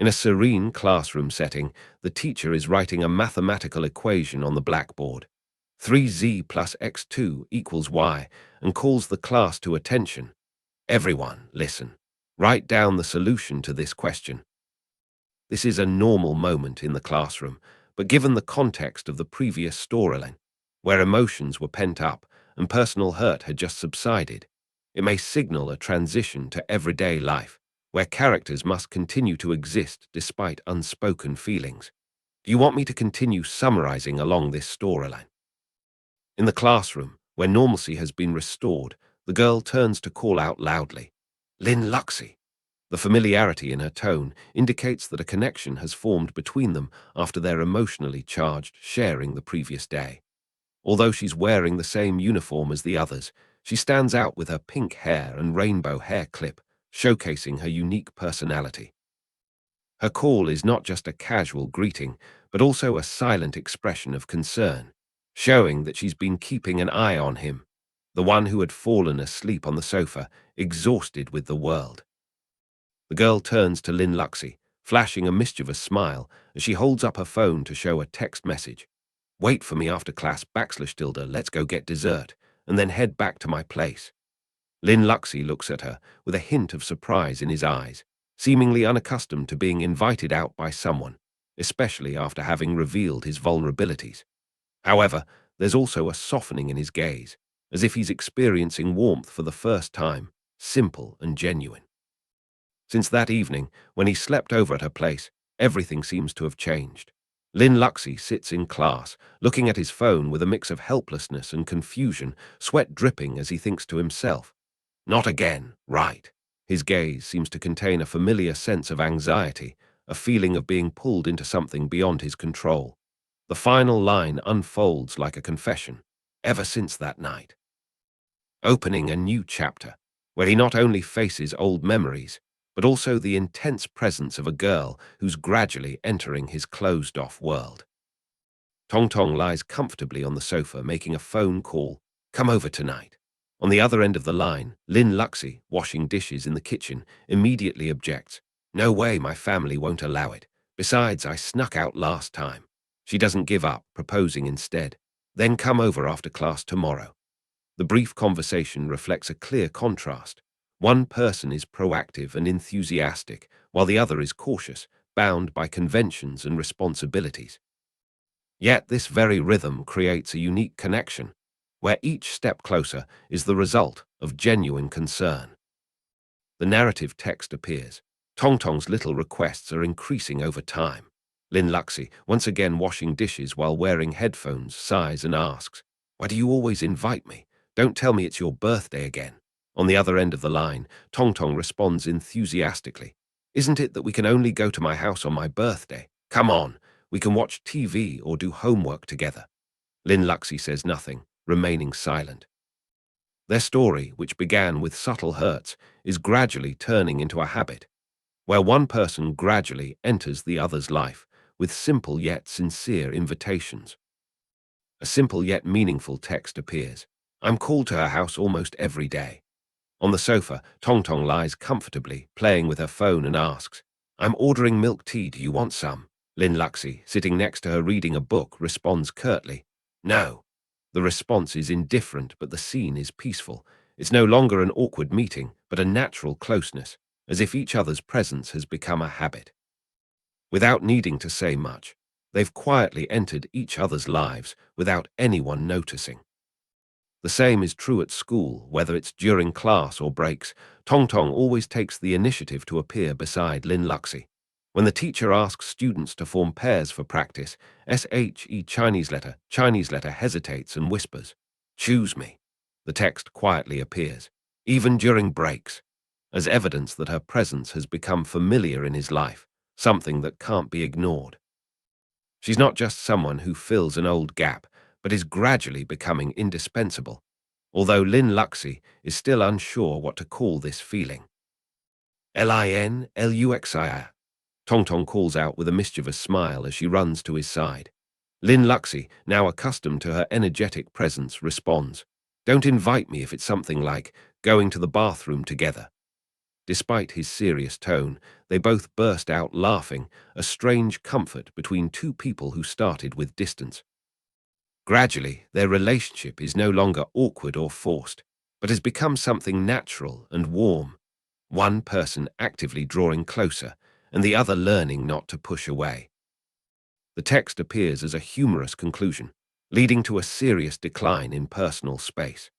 In a serene classroom setting, the teacher is writing a mathematical equation on the blackboard. 3z plus x2 equals y, and calls the class to attention. Everyone, listen. Write down the solution to this question. This is a normal moment in the classroom, but given the context of the previous storyline, where emotions were pent up and personal hurt had just subsided, it may signal a transition to everyday life, where characters must continue to exist despite unspoken feelings. Do you want me to continue summarizing along this storyline? In the classroom, where normalcy has been restored, the girl turns to call out loudly, "Lin Luxie!" The familiarity in her tone indicates that a connection has formed between them after their emotionally charged sharing the previous day. Although she's wearing the same uniform as the others, she stands out with her pink hair and rainbow hair clip, showcasing her unique personality. Her call is not just a casual greeting, but also a silent expression of concern, showing that she's been keeping an eye on him, the one who had fallen asleep on the sofa, exhausted with the world. The girl turns to Lin Luxie, flashing a mischievous smile as she holds up her phone to show a text message. "Wait for me after class, let's go get dessert, and then head back to my place." Lin Luxie looks at her with a hint of surprise in his eyes, seemingly unaccustomed to being invited out by someone, especially after having revealed his vulnerabilities. However, there's also a softening in his gaze, as if he's experiencing warmth for the first time, simple and genuine. Since that evening, when he slept over at her place, everything seems to have changed. Lin Luxie sits in class, looking at his phone with a mix of helplessness and confusion, sweat dripping as he thinks to himself. Not again, right? His gaze seems to contain a familiar sense of anxiety, a feeling of being pulled into something beyond his control. The final line unfolds like a confession, ever since that night. Opening a new chapter, where he not only faces old memories, but also the intense presence of a girl who's gradually entering his closed-off world. Tong Tong lies comfortably on the sofa making a phone call. "Come over tonight." On the other end of the line, Lin Luxie, washing dishes in the kitchen, immediately objects. "No way, my family won't allow it. Besides, I snuck out last time." She doesn't give up, proposing instead, "Then come over after class tomorrow." The brief conversation reflects a clear contrast. One person is proactive and enthusiastic, while the other is cautious, bound by conventions and responsibilities. Yet this very rhythm creates a unique connection, where each step closer is the result of genuine concern. The narrative text appears. Tong Tong's little requests are increasing over time. Lin Luxie, once again washing dishes while wearing headphones, sighs and asks, "Why do you always invite me? Don't tell me it's your birthday again." On the other end of the line, Tong Tong responds enthusiastically. "Isn't it that we can only go to my house on my birthday? Come on, we can watch TV or do homework together." Lin Luxie says nothing, remaining silent. Their story, which began with subtle hurts, is gradually turning into a habit, where one person gradually enters the other's life with simple yet sincere invitations. A simple yet meaningful text appears. "I'm called to her house almost every day." On the sofa, Tong Tong lies comfortably, playing with her phone and asks, "I'm ordering milk tea, do you want some?" Lin Luxie, sitting next to her reading a book, responds curtly, "No." The response is indifferent, but the scene is peaceful. It's no longer an awkward meeting, but a natural closeness, as if each other's presence has become a habit. Without needing to say much, they've quietly entered each other's lives without anyone noticing. The same is true at school, whether it's during class or breaks. Tong Tong always takes the initiative to appear beside Lin Luxie. When the teacher asks students to form pairs for practice, Chinese letter hesitates and whispers, "Choose me." The text quietly appears, even during breaks, as evidence that her presence has become familiar in his life, something that can't be ignored. She's not just someone who fills an old gap, but is gradually becoming indispensable, although Lin Luxie is still unsure what to call this feeling. "Linluxie," Tong Tong calls out with a mischievous smile as she runs to his side. Lin Luxie, now accustomed to her energetic presence, responds, "Don't invite me if it's something like going to the bathroom together." Despite his serious tone, they both burst out laughing, a strange comfort between two people who started with distance. Gradually, their relationship is no longer awkward or forced, but has become something natural and warm, one person actively drawing closer and the other learning not to push away. The text appears as a humorous conclusion, leading to a serious decline in personal space.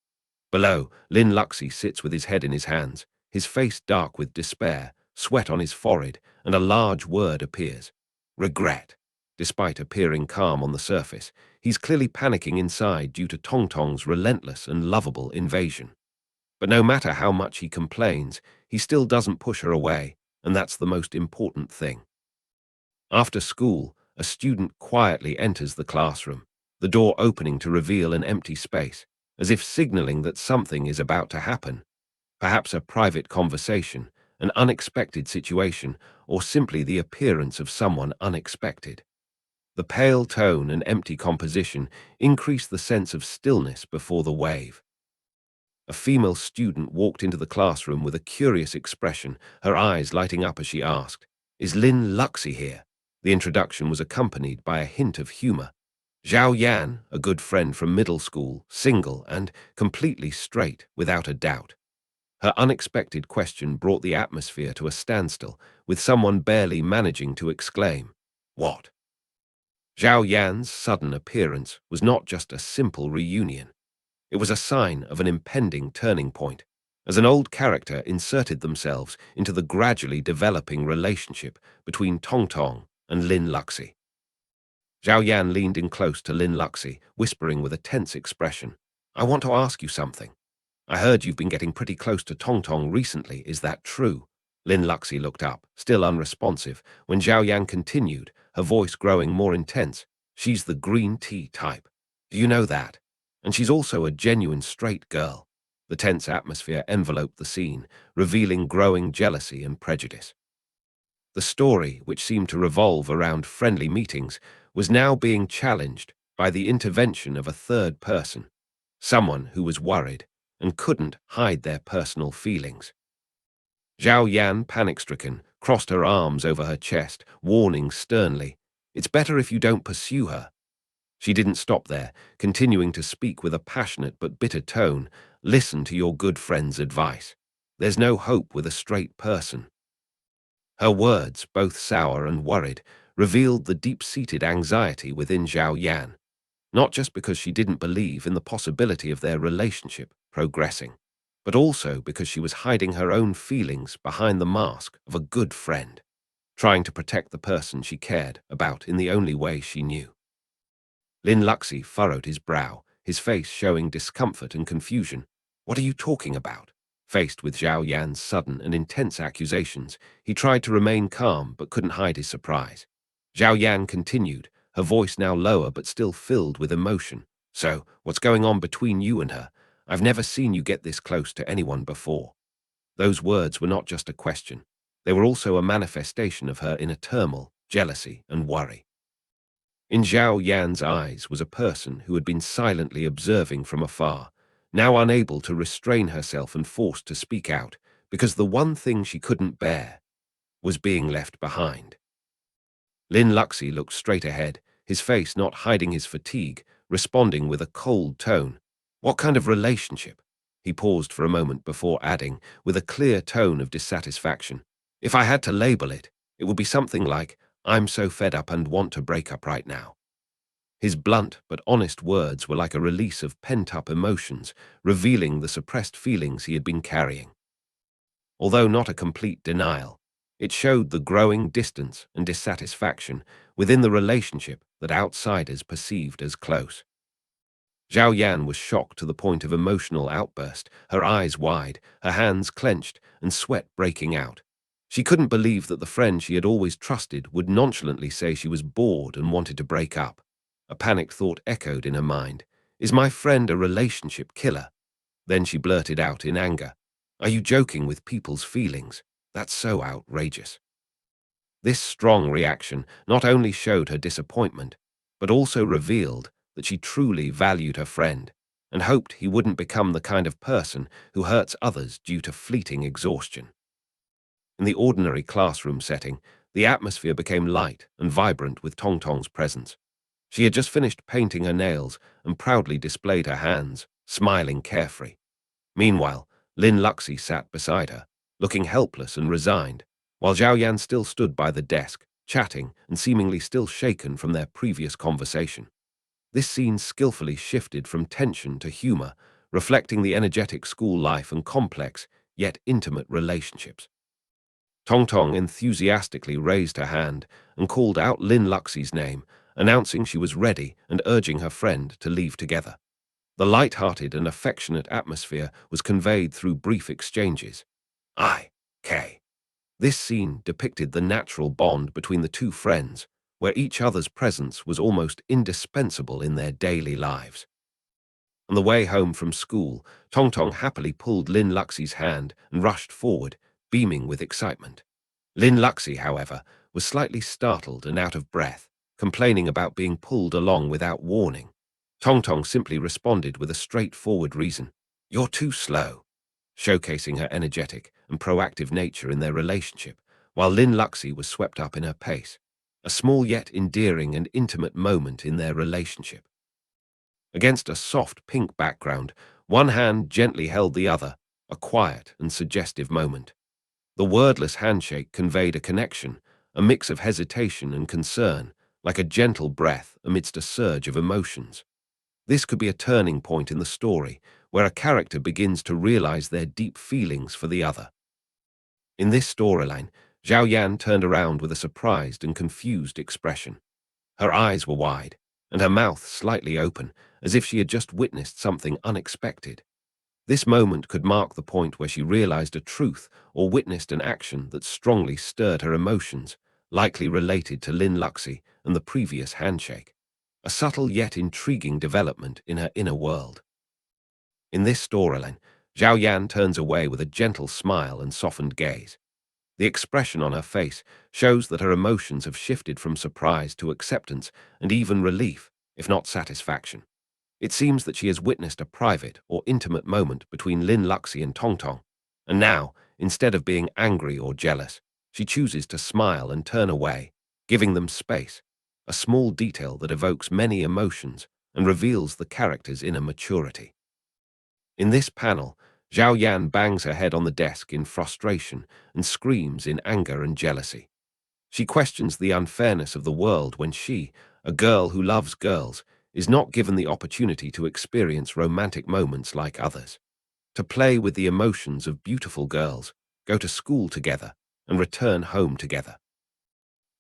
Below, Lin Luxi sits with his head in his hands, his face dark with despair, sweat on his forehead, and a large word appears: regret. Despite appearing calm on the surface, he's clearly panicking inside due to Tong Tong's relentless and lovable invasion. But no matter how much he complains, he still doesn't push her away, and that's the most important thing. After school, a student quietly enters the classroom, the door opening to reveal an empty space, as if signaling that something is about to happen. Perhaps a private conversation, an unexpected situation, or simply the appearance of someone unexpected. The pale tone and empty composition increase the sense of stillness before the wave. A female student walked into the classroom with a curious expression, her eyes lighting up as she asked, "Is Lin Luxi here?" The introduction was accompanied by a hint of humor. Zhao Yan, a good friend from middle school, single and completely straight, without a doubt. Her unexpected question brought the atmosphere to a standstill, with someone barely managing to exclaim, "What?" Zhao Yan's sudden appearance was not just a simple reunion. It was a sign of an impending turning point, as an old character inserted themselves into the gradually developing relationship between Tong Tong and Lin Luxi. Zhao Yan leaned in close to Lin Luxi, whispering with a tense expression, "I want to ask you something. I heard you've been getting pretty close to Tong Tong recently, is that true?" Lin Luxi looked up, still unresponsive, when Zhao Yan continued, her voice growing more intense. "She's the green tea type. Do you know that? And she's also a genuine straight girl." The tense atmosphere enveloped the scene, revealing growing jealousy and prejudice. The story, which seemed to revolve around friendly meetings, was now being challenged by the intervention of a third person, someone who was worried and couldn't hide their personal feelings. Zhao Yan, panic-stricken, crossed her arms over her chest, warning sternly, "It's better if you don't pursue her." She didn't stop there, continuing to speak with a passionate but bitter tone. "Listen to your good friend's advice. There's no hope with a straight person." Her words, both sour and worried, revealed the deep-seated anxiety within Zhao Yan, not just because she didn't believe in the possibility of their relationship progressing, but also because she was hiding her own feelings behind the mask of a good friend, trying to protect the person she cared about in the only way she knew. Lin Luxi furrowed his brow, his face showing discomfort and confusion. "What are you talking about?" Faced with Zhao Yan's sudden and intense accusations, he tried to remain calm but couldn't hide his surprise. Zhao Yan continued, her voice now lower but still filled with emotion. "So, what's going on between you and her? I've never seen you get this close to anyone before." Those words were not just a question. They were also a manifestation of her inner turmoil, jealousy, and worry. In Zhao Yan's eyes was a person who had been silently observing from afar, now unable to restrain herself and forced to speak out, because the one thing she couldn't bear was being left behind. Lin Luxi looked straight ahead, his face not hiding his fatigue, responding with a cold tone. "What kind of relationship?" He paused for a moment before adding, with a clear tone of dissatisfaction, "If I had to label it, it would be something like, 'I'm so fed up and want to break up right now.'" His blunt but honest words were like a release of pent-up emotions, revealing the suppressed feelings he had been carrying. Although not a complete denial, it showed the growing distance and dissatisfaction within the relationship that outsiders perceived as close. Zhao Yan was shocked to the point of emotional outburst, her eyes wide, her hands clenched, and sweat breaking out. She couldn't believe that the friend she had always trusted would nonchalantly say she was bored and wanted to break up. A panicked thought echoed in her mind. "Is my friend a relationship killer?" Then she blurted out in anger, "Are you joking with people's feelings? That's so outrageous." This strong reaction not only showed her disappointment, but also revealed that she truly valued her friend and hoped he wouldn't become the kind of person who hurts others due to fleeting exhaustion. In the ordinary classroom setting, the atmosphere became light and vibrant with Tong Tong's presence. She had just finished painting her nails and proudly displayed her hands, smiling carefree. Meanwhile, Lin Luxi sat beside her, looking helpless and resigned, while Zhao Yan still stood by the desk, chatting and seemingly still shaken from their previous conversation. This scene skillfully shifted from tension to humor, reflecting the energetic school life and complex, yet intimate relationships. Tong Tong enthusiastically raised her hand and called out Lin Luxi's name, announcing she was ready and urging her friend to leave together. The light-hearted and affectionate atmosphere was conveyed through brief exchanges. I.K. This scene depicted the natural bond between the two friends, where each other's presence was almost indispensable in their daily lives. On the way home from school, Tong Tong happily pulled Lin Luxi's hand and rushed forward, beaming with excitement. Lin Luxi, however, was slightly startled and out of breath, complaining about being pulled along without warning. Tong Tong simply responded with a straightforward reason: "You're too slow," showcasing her energetic and proactive nature in their relationship, while Lin Luxi was swept up in her pace. A small yet endearing and intimate moment in their relationship. Against a soft pink background, one hand gently held the other, a quiet and suggestive moment. The wordless handshake conveyed a connection, a mix of hesitation and concern, like a gentle breath amidst a surge of emotions. This could be a turning point in the story, where a character begins to realize their deep feelings for the other. In this storyline, Zhao Yan turned around with a surprised and confused expression. Her eyes were wide, and her mouth slightly open, as if she had just witnessed something unexpected. This moment could mark the point where she realized a truth or witnessed an action that strongly stirred her emotions, likely related to Lin Luxi and the previous handshake. A subtle yet intriguing development in her inner world. In this storyline, Zhao Yan turns away with a gentle smile and softened gaze. The expression on her face shows that her emotions have shifted from surprise to acceptance and even relief, if not satisfaction. It seems that she has witnessed a private or intimate moment between Lin Luxi and Tong Tong, and now, instead of being angry or jealous, she chooses to smile and turn away, giving them space, a small detail that evokes many emotions and reveals the character's inner maturity. In this panel, Zhao Yan bangs her head on the desk in frustration and screams in anger and jealousy. She questions the unfairness of the world when she, a girl who loves girls, is not given the opportunity to experience romantic moments like others, to play with the emotions of beautiful girls, go to school together, and return home together.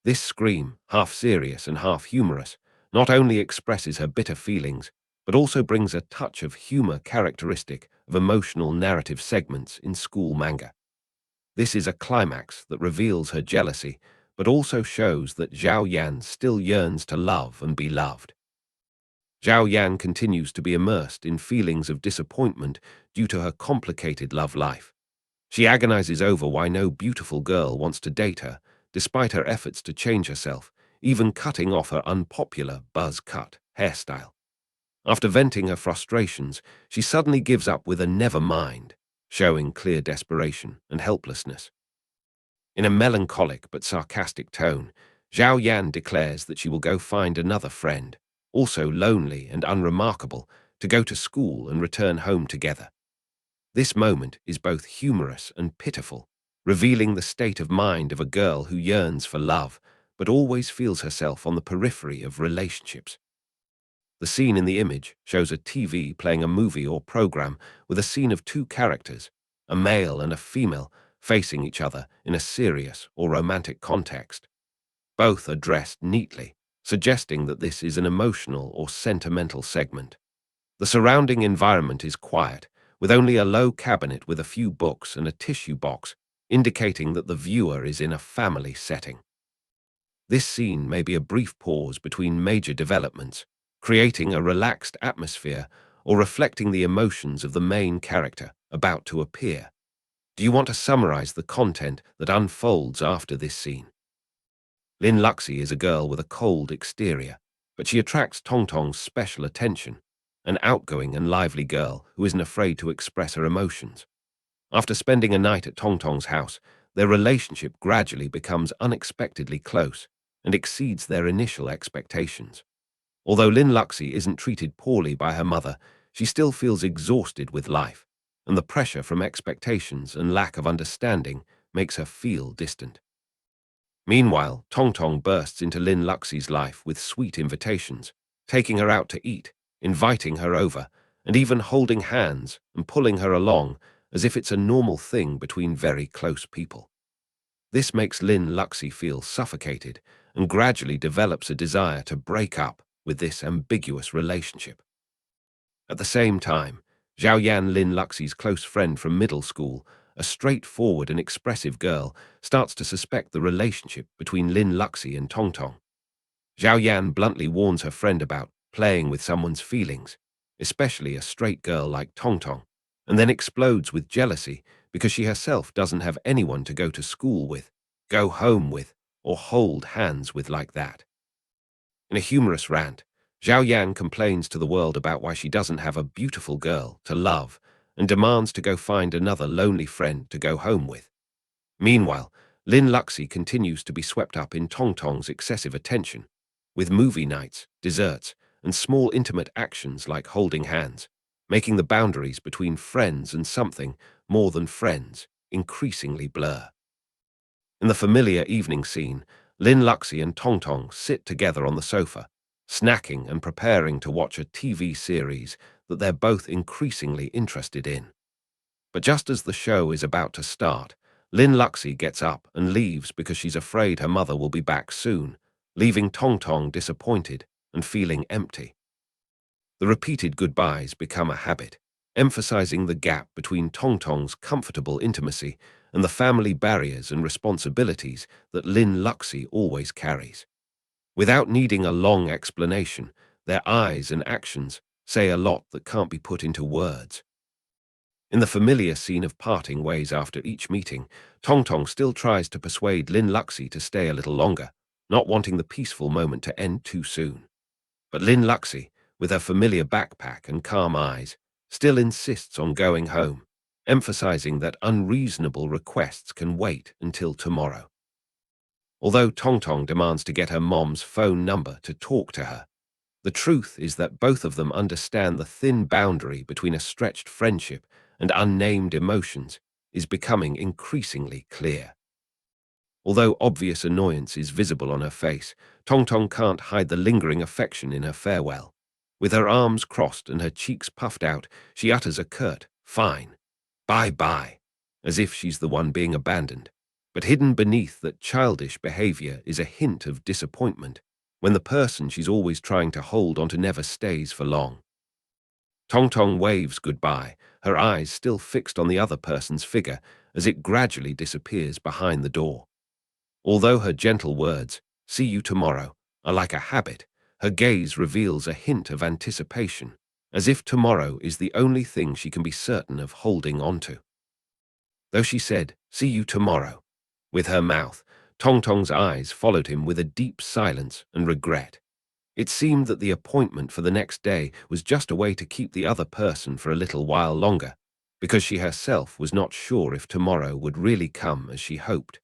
This scream, half serious and half humorous, not only expresses her bitter feelings, but also brings a touch of humor characteristic of emotional narrative segments in school manga. This is a climax that reveals her jealousy, but also shows that Zhao Yan still yearns to love and be loved. Zhao Yan continues to be immersed in feelings of disappointment due to her complicated love life. She agonizes over why no beautiful girl wants to date her, despite her efforts to change herself, even cutting off her unpopular buzz cut hairstyle. After venting her frustrations, she suddenly gives up with a "never mind," showing clear desperation and helplessness. In a melancholic but sarcastic tone, Zhao Yan declares that she will go find another friend, also lonely and unremarkable, to go to school and return home together. This moment is both humorous and pitiful, revealing the state of mind of a girl who yearns for love, but always feels herself on the periphery of relationships. The scene in the image shows a TV playing a movie or program with a scene of two characters, a male and a female, facing each other in a serious or romantic context. Both are dressed neatly, suggesting that this is an emotional or sentimental segment. The surrounding environment is quiet, with only a low cabinet with a few books and a tissue box, indicating that the viewer is in a family setting. This scene may be a brief pause between major developments, creating a relaxed atmosphere or reflecting the emotions of the main character about to appear. Do you want to summarize the content that unfolds after this scene? Lin Luxi is a girl with a cold exterior, but she attracts Tong Tong's special attention, an outgoing and lively girl who isn't afraid to express her emotions. After spending a night at Tong Tong's house, their relationship gradually becomes unexpectedly close and exceeds their initial expectations. Although Lin Luxi isn't treated poorly by her mother, she still feels exhausted with life, and the pressure from expectations and lack of understanding makes her feel distant. Meanwhile, Tong Tong bursts into Lin Luxi's life with sweet invitations, taking her out to eat, inviting her over, and even holding hands and pulling her along as if it's a normal thing between very close people. This makes Lin Luxi feel suffocated and gradually develops a desire to break up with this ambiguous relationship. At the same time, Zhao Yan, Lin Luxi's close friend from middle school, a straightforward and expressive girl, starts to suspect the relationship between Lin Luxi and Tong Tong. Zhao Yan bluntly warns her friend about playing with someone's feelings, especially a straight girl like Tong Tong, and then explodes with jealousy because she herself doesn't have anyone to go to school with, go home with, or hold hands with like that. In a humorous rant, Zhao Yan complains to the world about why she doesn't have a beautiful girl to love and demands to go find another lonely friend to go home with. Meanwhile, Lin Luxi continues to be swept up in Tong Tong's excessive attention, with movie nights, desserts, and small intimate actions like holding hands, making the boundaries between friends and something more than friends increasingly blur. In the familiar evening scene, Lin Luxi and Tong Tong sit together on the sofa, snacking and preparing to watch a TV series that they're both increasingly interested in. But just as the show is about to start, Lin Luxi gets up and leaves because she's afraid her mother will be back soon, leaving Tong Tong disappointed and feeling empty. The repeated goodbyes become a habit, emphasizing the gap between Tong Tong's comfortable intimacy and the family barriers and responsibilities that Lin Luxi always carries. Without needing a long explanation, their eyes and actions say a lot that can't be put into words. In the familiar scene of parting ways after each meeting, Tong Tong still tries to persuade Lin Luxi to stay a little longer, not wanting the peaceful moment to end too soon. But Lin Luxi, with her familiar backpack and calm eyes, still insists on going home, emphasizing that unreasonable requests can wait until tomorrow. Although Tong Tong demands to get her mom's phone number to talk to her, the truth is that both of them understand the thin boundary between a stretched friendship and unnamed emotions is becoming increasingly clear. Although obvious annoyance is visible on her face, Tong Tong can't hide the lingering affection in her farewell. With her arms crossed and her cheeks puffed out, she utters a curt, "Fine. Bye-bye," as if she's the one being abandoned. But hidden beneath that childish behavior is a hint of disappointment when the person she's always trying to hold onto never stays for long. Tong Tong waves goodbye, her eyes still fixed on the other person's figure as it gradually disappears behind the door. Although her gentle words, "See you tomorrow," are like a habit, her gaze reveals a hint of anticipation, as if tomorrow is the only thing she can be certain of holding onto. Though she said, "See you tomorrow," with her mouth, Tong Tong's eyes followed him with a deep silence and regret. It seemed that the appointment for the next day was just a way to keep the other person for a little while longer, because she herself was not sure if tomorrow would really come as she hoped.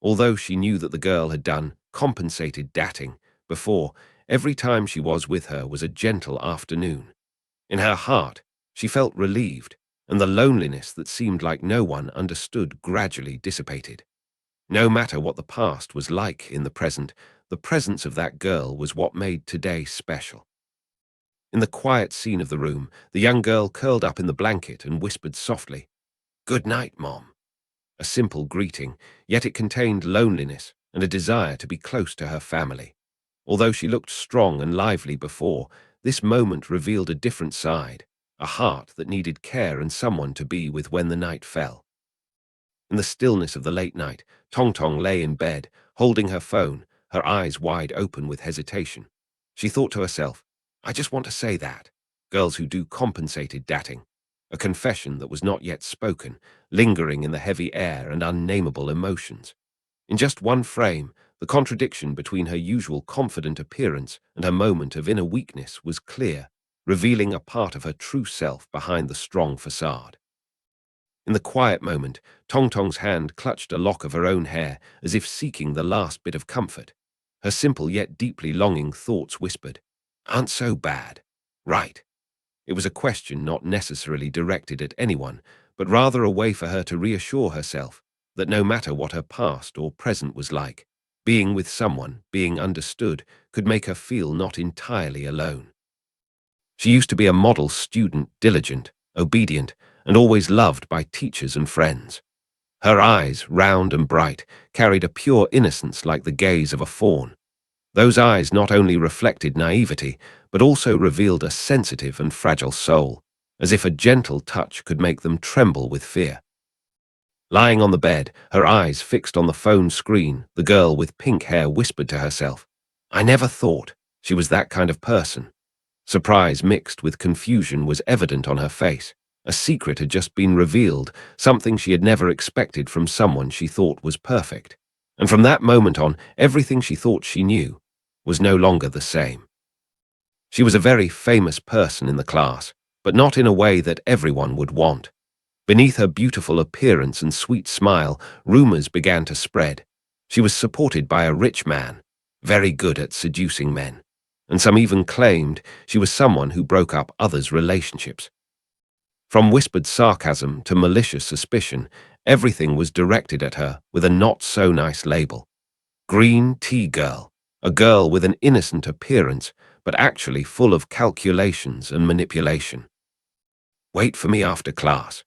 Although she knew that the girl had done compensated dating before, every time she was with her was a gentle afternoon. In her heart, she felt relieved, and the loneliness that seemed like no one understood gradually dissipated. No matter what the past was like in the presence of that girl was what made today special. In the quiet scene of the room, the young girl curled up in the blanket and whispered softly, "Good night, Mom." A simple greeting, yet it contained loneliness and a desire to be close to her family. Although she looked strong and lively before, this moment revealed a different side, a heart that needed care and someone to be with when the night fell. In the stillness of the late night, Tong Tong lay in bed, holding her phone, her eyes wide open with hesitation. She thought to herself, "I just want to say that. Girls who do compensated dating." A confession that was not yet spoken, lingering in the heavy air and unnameable emotions. In just one frame, the contradiction between her usual confident appearance and her moment of inner weakness was clear, revealing a part of her true self behind the strong facade. In the quiet moment, Tong Tong's hand clutched a lock of her own hair, as if seeking the last bit of comfort. Her simple yet deeply longing thoughts whispered, "Aren't so bad. Right." It was a question not necessarily directed at anyone, but rather a way for her to reassure herself that no matter what her past or present was like, being with someone, being understood, could make her feel not entirely alone. She used to be a model student, diligent, obedient, and always loved by teachers and friends. Her eyes, round and bright, carried a pure innocence like the gaze of a fawn. Those eyes not only reflected naivety, but also revealed a sensitive and fragile soul, as if a gentle touch could make them tremble with fear. Lying on the bed, her eyes fixed on the phone screen, the girl with pink hair whispered to herself, "I never thought she was that kind of person." Surprise mixed with confusion was evident on her face. A secret had just been revealed, something she had never expected from someone she thought was perfect. And from that moment on, everything she thought she knew was no longer the same. She was a very famous person in the class, but not in a way that everyone would want. Beneath her beautiful appearance and sweet smile, rumors began to spread. She was supported by a rich man, very good at seducing men, and some even claimed she was someone who broke up others' relationships. From whispered sarcasm to malicious suspicion, everything was directed at her with a not-so-nice label. Green tea girl, a girl with an innocent appearance, but actually full of calculations and manipulation. "Wait for me after class,"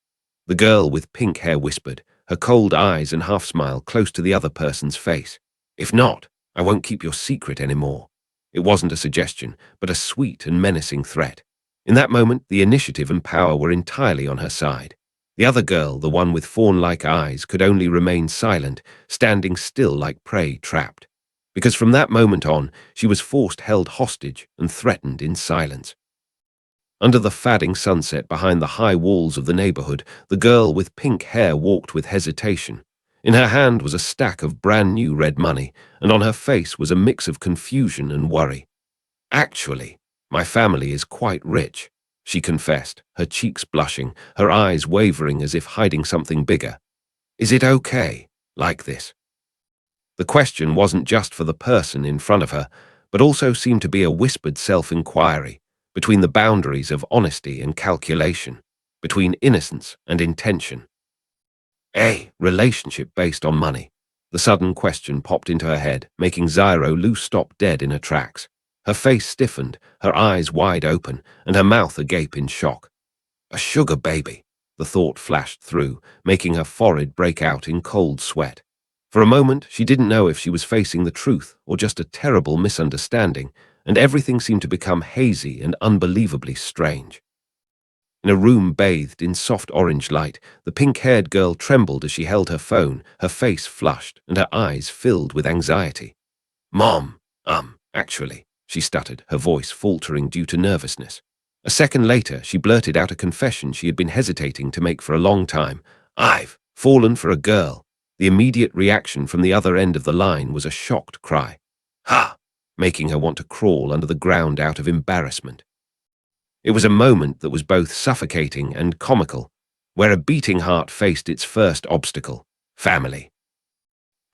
the girl with pink hair whispered, her cold eyes and half-smile close to the other person's face. "If not, I won't keep your secret anymore." It wasn't a suggestion, but a sweet and menacing threat. In that moment, the initiative and power were entirely on her side. The other girl, the one with fawn-like eyes, could only remain silent, standing still like prey trapped. Because from that moment on, she was forced held hostage and threatened in silence. Under the fading sunset behind the high walls of the neighborhood, the girl with pink hair walked with hesitation. In her hand was a stack of brand-new red money, and on her face was a mix of confusion and worry. "Actually, my family is quite rich," she confessed, her cheeks blushing, her eyes wavering as if hiding something bigger. "Is it okay, like this?" The question wasn't just for the person in front of her, but also seemed to be a whispered self-inquiry, between the boundaries of honesty and calculation, between innocence and intention. A relationship based on money. The sudden question popped into her head, making Zyro Lu stop dead in her tracks. Her face stiffened, her eyes wide open, and her mouth agape in shock. A sugar baby, the thought flashed through, making her forehead break out in cold sweat. For a moment, she didn't know if she was facing the truth or just a terrible misunderstanding, and everything seemed to become hazy and unbelievably strange. In a room bathed in soft orange light, the pink-haired girl trembled as she held her phone, her face flushed and her eyes filled with anxiety. "Mom, actually," she stuttered, her voice faltering due to nervousness. A second later, she blurted out a confession she had been hesitating to make for a long time. "I've fallen for a girl." The immediate reaction from the other end of the line was a shocked cry. "Ha!" making her want to crawl under the ground out of embarrassment. It was a moment that was both suffocating and comical, where a beating heart faced its first obstacle, family.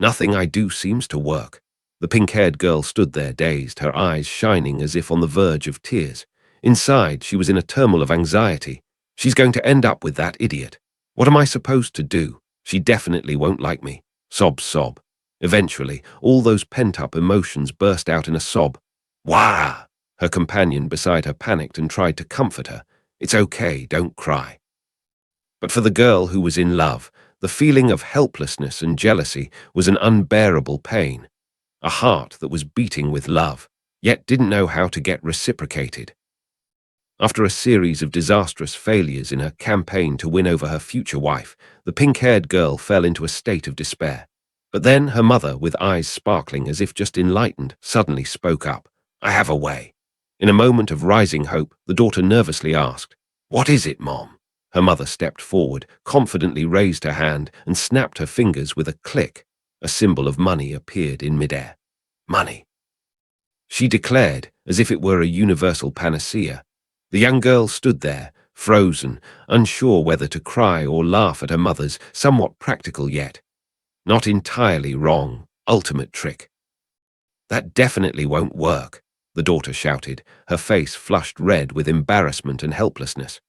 "Nothing I do seems to work." The pink-haired girl stood there dazed, her eyes shining as if on the verge of tears. Inside, she was in a turmoil of anxiety. "She's going to end up with that idiot. What am I supposed to do? She definitely won't like me." Sob. Eventually, all those pent-up emotions burst out in a sob. "Wah!" Her companion beside her panicked and tried to comfort her. "It's okay, don't cry." But for the girl who was in love, the feeling of helplessness and jealousy was an unbearable pain. A heart that was beating with love, yet didn't know how to get reciprocated. After a series of disastrous failures in her campaign to win over her future wife, the pink-haired girl fell into a state of despair. But then her mother, with eyes sparkling as if just enlightened, suddenly spoke up. "I have a way." In a moment of rising hope, the daughter nervously asked, "What is it, Mom?" Her mother stepped forward, confidently raised her hand, and snapped her fingers with a click. A symbol of money appeared in midair. "Money," she declared, as if it were a universal panacea. The young girl stood there, frozen, unsure whether to cry or laugh at her mother's somewhat practical yet not entirely wrong ultimate trick. "That definitely won't work," the daughter shouted, her face flushed red with embarrassment and helplessness.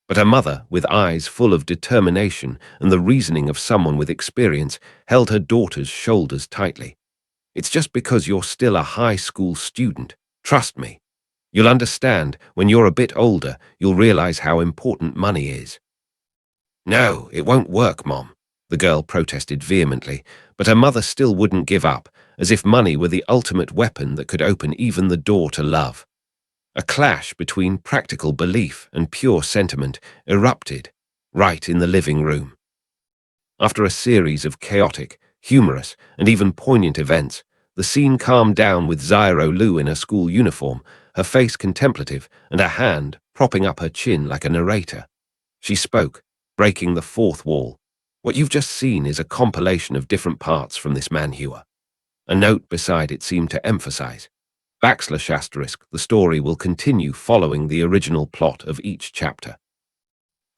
But her mother, with eyes full of determination and the reasoning of someone with experience, held her daughter's shoulders tightly. "It's just because you're still a high school student. Trust me. You'll understand when you're a bit older, you'll realize how important money is." "No, it won't work, Mom," the girl protested vehemently, but her mother still wouldn't give up, as if money were the ultimate weapon that could open even the door to love. A clash between practical belief and pure sentiment erupted right in the living room. After a series of chaotic, humorous, and even poignant events, the scene calmed down with Zyro Lu in her school uniform, her face contemplative and her hand propping up her chin like a narrator. She spoke, breaking the fourth wall. "What you've just seen is a compilation of different parts from this manhua." A note beside it seemed to emphasize. \*, the story will continue following the original plot of each chapter.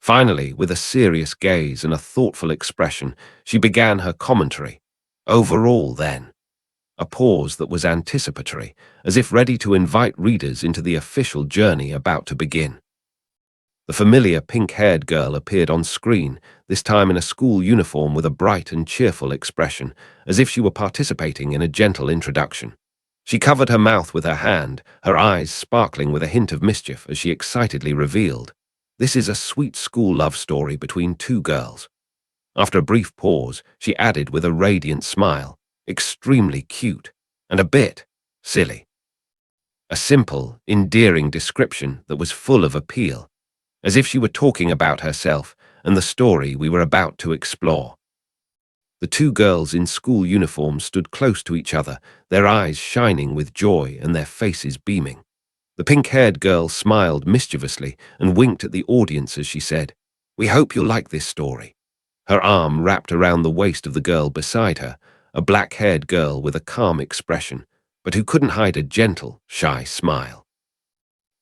Finally, with a serious gaze and a thoughtful expression, she began her commentary. Overall, then. A pause that was anticipatory, as if ready to invite readers into the official journey about to begin. The familiar pink-haired girl appeared on screen, this time in a school uniform with a bright and cheerful expression, as if she were participating in a gentle introduction. She covered her mouth with her hand, her eyes sparkling with a hint of mischief as she excitedly revealed, "This is a sweet school love story between two girls." After a brief pause, she added with a radiant smile, "Extremely cute, and a bit silly." A simple, endearing description that was full of appeal, as if she were talking about herself and the story we were about to explore. The two girls in school uniforms stood close to each other, their eyes shining with joy and their faces beaming. The pink-haired girl smiled mischievously and winked at the audience as she said, "We hope you'll like this story." Her arm wrapped around the waist of the girl beside her, a black-haired girl with a calm expression, but who couldn't hide a gentle, shy smile.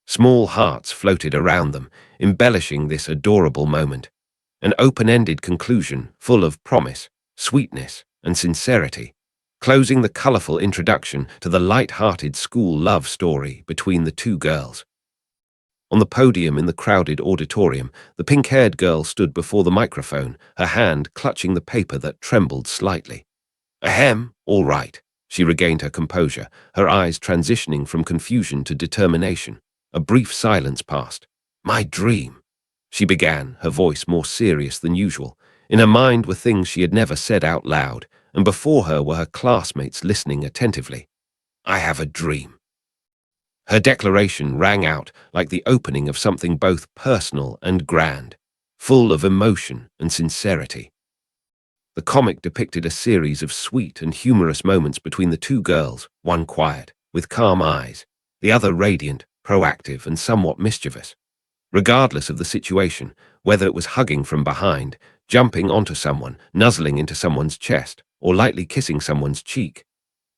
Small hearts floated around them, embellishing this adorable moment. An open-ended conclusion full of promise, sweetness, and sincerity, closing the colorful introduction to the light-hearted school love story between the two girls. On the podium in the crowded auditorium, the pink-haired girl stood before the microphone, her hand clutching the paper that trembled slightly. "Ahem, all right." She regained her composure, her eyes transitioning from confusion to determination. A brief silence passed. "My dream," she began, her voice more serious than usual. In her mind were things she had never said out loud, and before her were her classmates listening attentively. "I have a dream." Her declaration rang out like the opening of something both personal and grand, full of emotion and sincerity. The comic depicted a series of sweet and humorous moments between the two girls, one quiet, with calm eyes, the other radiant, proactive, and somewhat mischievous. Regardless of the situation, whether it was hugging from behind, jumping onto someone, nuzzling into someone's chest, or lightly kissing someone's cheek,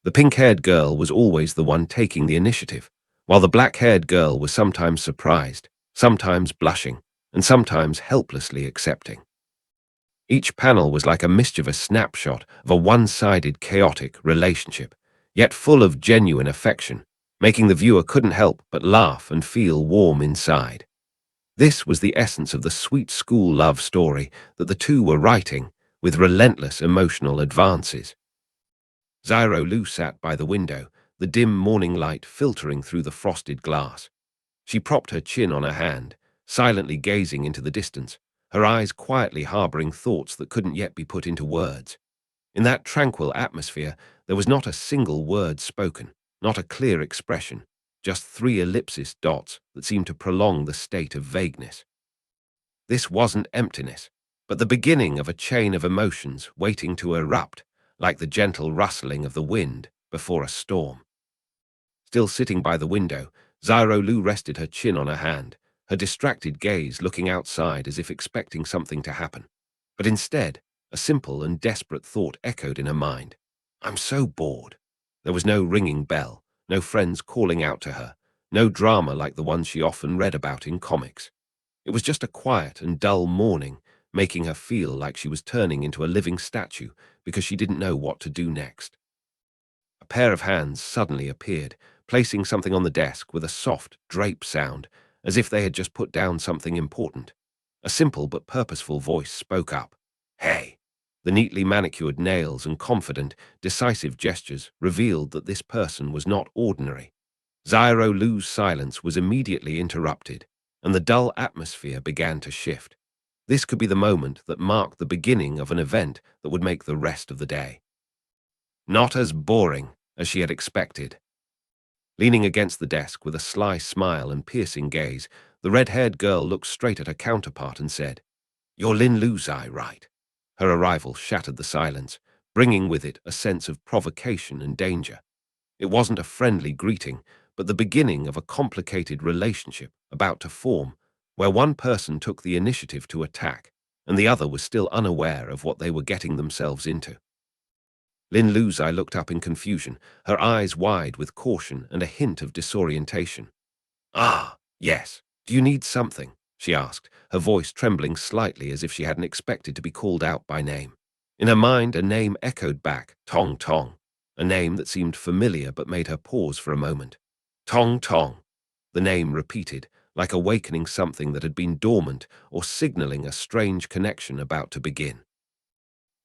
the pink-haired girl was always the one taking the initiative, while the black-haired girl was sometimes surprised, sometimes blushing, and sometimes helplessly accepting. Each panel was like a mischievous snapshot of a one-sided chaotic relationship, yet full of genuine affection, making the viewer couldn't help but laugh and feel warm inside. This was the essence of the sweet school love story that the two were writing, with relentless emotional advances. Zyro Lu sat by the window, the dim morning light filtering through the frosted glass. She propped her chin on her hand, silently gazing into the distance, her eyes quietly harboring thoughts that couldn't yet be put into words. In that tranquil atmosphere, there was not a single word spoken, not a clear expression, just three ellipsis dots that seemed to prolong the state of vagueness. This wasn't emptiness, but the beginning of a chain of emotions waiting to erupt, like the gentle rustling of the wind before a storm. Still sitting by the window, Zyro Lu rested her chin on her hand, her distracted gaze looking outside as if expecting something to happen. But instead, a simple and desperate thought echoed in her mind. "I'm so bored." There was no ringing bell, no friends calling out to her, no drama like the ones she often read about in comics. It was just a quiet and dull morning, making her feel like she was turning into a living statue because she didn't know what to do next. A pair of hands suddenly appeared, placing something on the desk with a soft drape sound, as if they had just put down something important. A simple but purposeful voice spoke up. "Hey!" The neatly manicured nails and confident, decisive gestures revealed that this person was not ordinary. Zyro Lu's silence was immediately interrupted, and the dull atmosphere began to shift. This could be the moment that marked the beginning of an event that would make the rest of the day. Not as boring as she had expected. Leaning against the desk with a sly smile and piercing gaze, the red-haired girl looked straight at her counterpart and said, "You're Lin Luzai, right?" Her arrival shattered the silence, bringing with it a sense of provocation and danger. It wasn't a friendly greeting, but the beginning of a complicated relationship about to form, where one person took the initiative to attack, and the other was still unaware of what they were getting themselves into. Lin Luzai looked up in confusion, her eyes wide with caution and a hint of disorientation. "Ah, yes. Do you need something?" she asked, her voice trembling slightly as if she hadn't expected to be called out by name. In her mind, a name echoed back, Tong Tong, a name that seemed familiar but made her pause for a moment. Tong Tong. The name repeated, like awakening something that had been dormant or signaling a strange connection about to begin.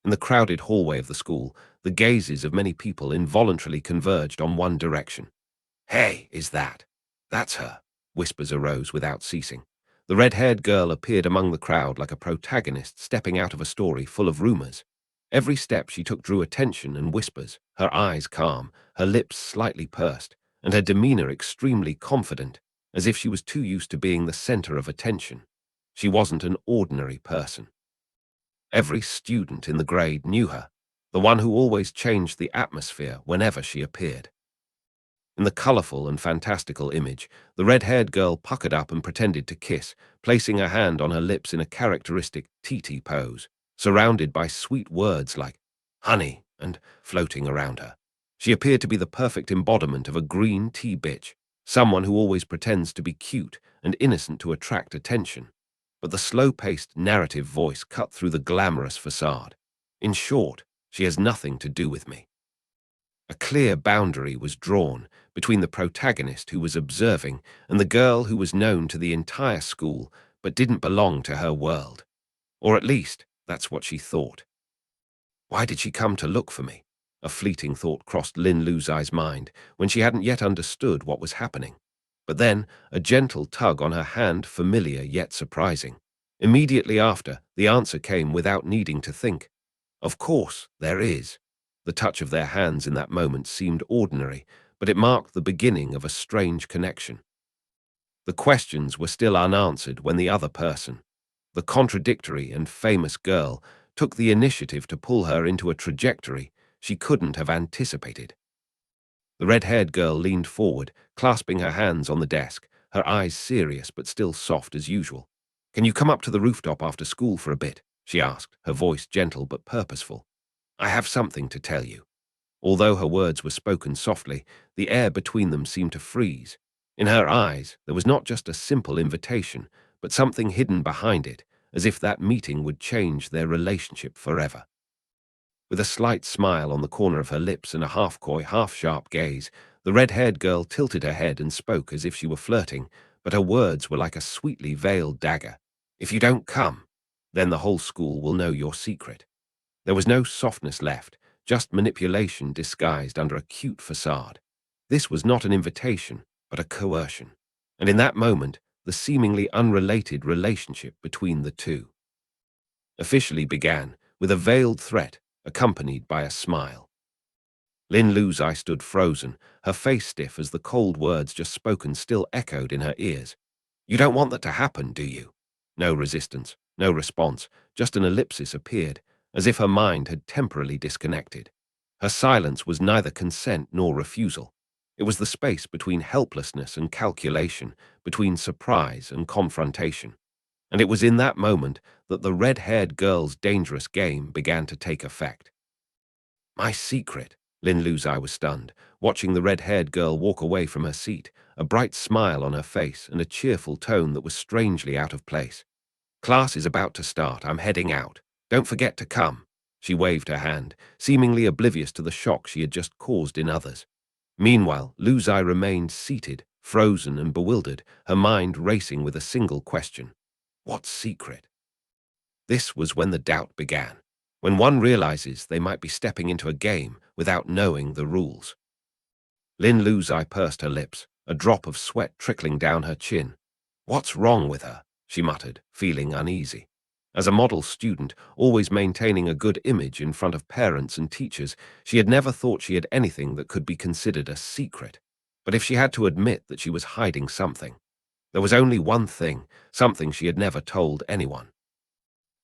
In the crowded hallway of the school, the gazes of many people involuntarily converged on one direction. "Hey, is that? That's her," whispers arose without ceasing. The red-haired girl appeared among the crowd like a protagonist stepping out of a story full of rumors. Every step she took drew attention and whispers, her eyes calm, her lips slightly pursed, and her demeanor extremely confident, as if she was too used to being the center of attention. She wasn't an ordinary person. Every student in the grade knew her, the one who always changed the atmosphere whenever she appeared. In the colorful and fantastical image, the red-haired girl puckered up and pretended to kiss, placing her hand on her lips in a characteristic TT pose, surrounded by sweet words like honey and floating around her. She appeared to be the perfect embodiment of a green tea bitch, someone who always pretends to be cute and innocent to attract attention. But the slow-paced narrative voice cut through the glamorous facade. In short, she has nothing to do with me. A clear boundary was drawn between the protagonist who was observing and the girl who was known to the entire school but didn't belong to her world. Or at least, that's what she thought. Why did she come to look for me? A fleeting thought crossed Lin Luzai's mind when she hadn't yet understood what was happening. But then, a gentle tug on her hand, familiar yet surprising. Immediately after, the answer came without needing to think. Of course, there is. The touch of their hands in that moment seemed ordinary, but it marked the beginning of a strange connection. The questions were still unanswered when the other person, the contradictory and famous girl, took the initiative to pull her into a trajectory she couldn't have anticipated. The red-haired girl leaned forward, clasping her hands on the desk, her eyes serious but still soft as usual. "Can you come up to the rooftop after school for a bit?" she asked, her voice gentle but purposeful. "I have something to tell you." Although her words were spoken softly, the air between them seemed to freeze. In her eyes, there was not just a simple invitation, but something hidden behind it, as if that meeting would change their relationship forever. With a slight smile on the corner of her lips and a half-coy, half-sharp gaze, the red-haired girl tilted her head and spoke as if she were flirting, but her words were like a sweetly veiled dagger. "If you don't come, then the whole school will know your secret." There was no softness left, just manipulation disguised under a cute facade. This was not an invitation, but a coercion. And in that moment, the seemingly unrelated relationship between the two officially began with a veiled threat accompanied by a smile. Lin Luzai stood frozen, her face stiff as the cold words just spoken still echoed in her ears. "You don't want that to happen, do you?" No resistance, no response, just an ellipsis appeared, as if her mind had temporarily disconnected. Her silence was neither consent nor refusal. It was the space between helplessness and calculation, between surprise and confrontation. And it was in that moment that the red-haired girl's dangerous game began to take effect. "My secret," Lin Luzai was stunned, watching the red-haired girl walk away from her seat, a bright smile on her face and a cheerful tone that was strangely out of place. Class is about to start. I'm heading out. Don't forget to come. She waved her hand, seemingly oblivious to the shock she had just caused in others. Meanwhile, Luzai remained seated, frozen and bewildered, her mind racing with a single question. What secret? This was when the doubt began, when one realizes they might be stepping into a game without knowing the rules. Lin Luzai pursed her lips, a drop of sweat trickling down her chin. What's wrong with her? She muttered, feeling uneasy. As a model student, always maintaining a good image in front of parents and teachers, she had never thought she had anything that could be considered a secret. But if she had to admit that she was hiding something, there was only one thing, something she had never told anyone.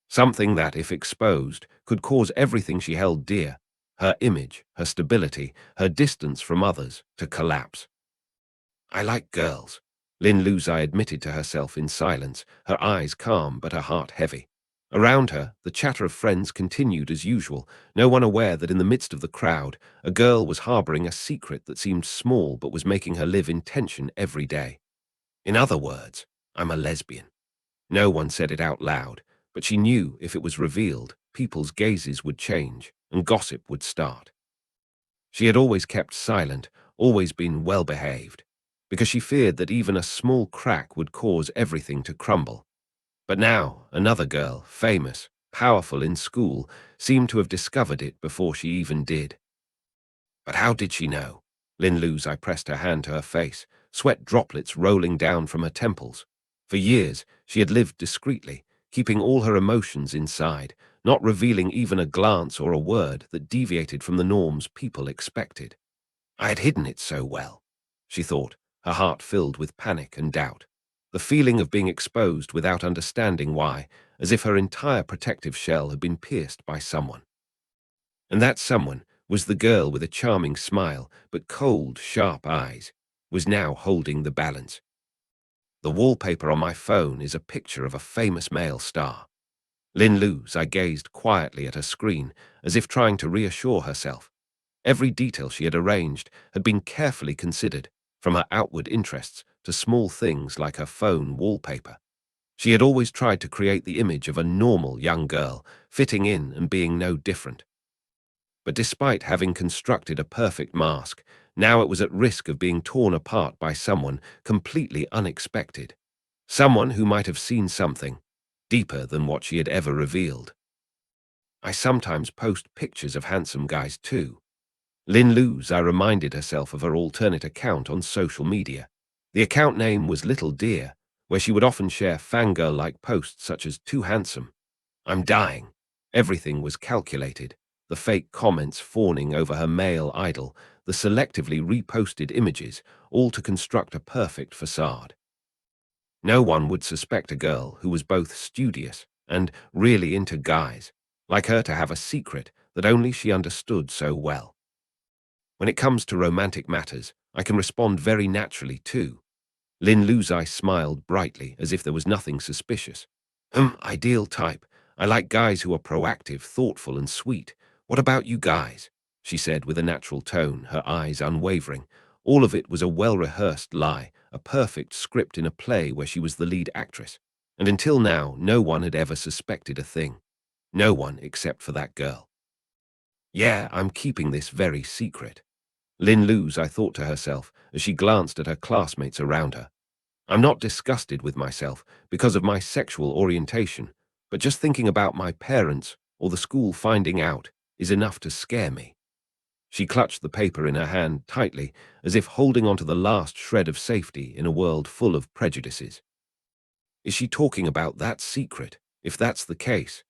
Something that, if exposed, could cause everything she held dear, her image, her stability, her distance from others, to collapse. I like girls, Lin Luzai admitted to herself in silence, her eyes calm but her heart heavy. Around her, the chatter of friends continued as usual, no one aware that in the midst of the crowd, a girl was harboring a secret that seemed small but was making her live in tension every day. In other words, I'm a lesbian. No one said it out loud, but she knew if it was revealed, people's gazes would change and gossip would start. She had always kept silent, always been well-behaved, because she feared that even a small crack would cause everything to crumble. But now, another girl, famous, powerful in school, seemed to have discovered it before she even did. But how did she know? Lin Luzai pressed her hand to her face, sweat droplets rolling down from her temples. For years, she had lived discreetly, keeping all her emotions inside, not revealing even a glance or a word that deviated from the norms people expected. I had hidden it so well, she thought, her heart filled with panic and doubt. The feeling of being exposed without understanding why, as if her entire protective shell had been pierced by someone. And that someone was the girl with a charming smile but cold, sharp eyes, was now holding the balance. The wallpaper on my phone is a picture of a famous male star. Lin Luzai gazed quietly at her screen, as if trying to reassure herself. Every detail she had arranged had been carefully considered, from her outward interests to small things like her phone wallpaper. She had always tried to create the image of a normal young girl, fitting in and being no different. But despite having constructed a perfect mask, now it was at risk of being torn apart by someone completely unexpected. Someone who might have seen something deeper than what she had ever revealed. I sometimes post pictures of handsome guys too. Lin Luzai reminded herself of her alternate account on social media. The account name was Little Dear, where she would often share fangirl-like posts such as "Too handsome," "I'm dying." Everything was calculated, the fake comments fawning over her male idol, the selectively reposted images, all to construct a perfect facade. No one would suspect a girl who was both studious and really into guys, like her, to have a secret that only she understood so well. When it comes to romantic matters, I can respond very naturally too. Lin Luzai smiled brightly, as if there was nothing suspicious. Ideal type. I like guys who are proactive, thoughtful, and sweet. What about you guys? She said with a natural tone, her eyes unwavering. All of it was a well-rehearsed lie, a perfect script in a play where she was the lead actress. And until now, no one had ever suspected a thing. No one except for that girl. Yeah, I'm keeping this very secret. Lin Luzai thought to herself as she glanced at her classmates around her. I'm not disgusted with myself because of my sexual orientation, but just thinking about my parents or the school finding out is enough to scare me. She clutched the paper in her hand tightly, as if holding onto the last shred of safety in a world full of prejudices. Is she talking about that secret? If that's the case.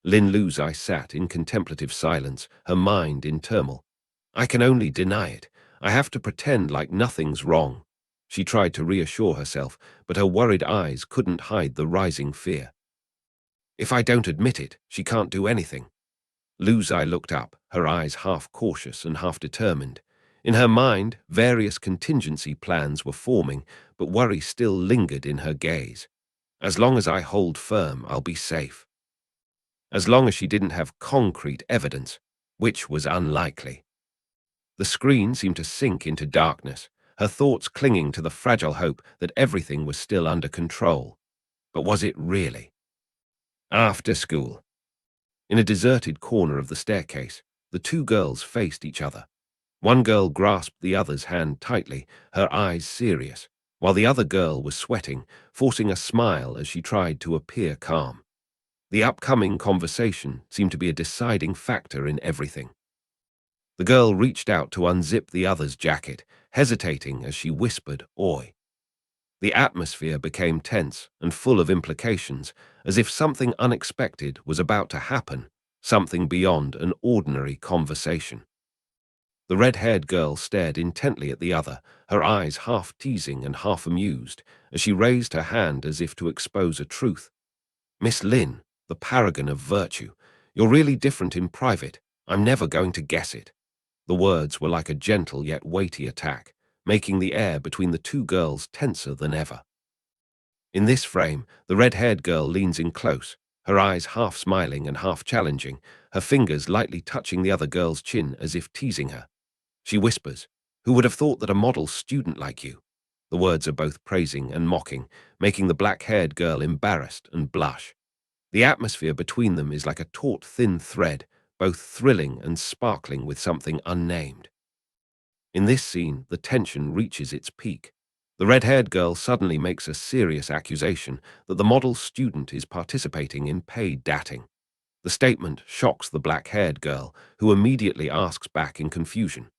Lin Luzai sat in contemplative silence, her mind in turmoil. I can only deny it. I have to pretend like nothing's wrong. She tried to reassure herself, but her worried eyes couldn't hide the rising fear. If I don't admit it, she can't do anything. Luzai looked up, her eyes half cautious and half determined. In her mind, various contingency plans were forming, but worry still lingered in her gaze. As long as I hold firm, I'll be safe. As long as she didn't have concrete evidence, which was unlikely. The screen seemed to sink into darkness, her thoughts clinging to the fragile hope that everything was still under control. But was it really? After school. In a deserted corner of the staircase, the two girls faced each other. One girl grasped the other's hand tightly, her eyes serious, while the other girl was sweating, forcing a smile as she tried to appear calm. The upcoming conversation seemed to be a deciding factor in everything. The girl reached out to unzip the other's jacket, hesitating as she whispered, "Oi." The atmosphere became tense and full of implications, as if something unexpected was about to happen, something beyond an ordinary conversation. The red-haired girl stared intently at the other, her eyes half teasing and half amused, as she raised her hand as if to expose a truth. "Miss Lin, the paragon of virtue, you're really different in private. I'm never going to guess it." The words were like a gentle yet weighty attack, making the air between the two girls tenser than ever. In this frame, the red-haired girl leans in close, her eyes half smiling and half challenging, her fingers lightly touching the other girl's chin as if teasing her. She whispers, "Who would have thought that a model student like you?" The words are both praising and mocking, making the black-haired girl embarrassed and blush. The atmosphere between them is like a taut thin thread, both thrilling and sparkling with something unnamed. In this scene, the tension reaches its peak. The red-haired girl suddenly makes a serious accusation that the model student is participating in paid dating. The statement shocks the black-haired girl, who immediately asks back in confusion.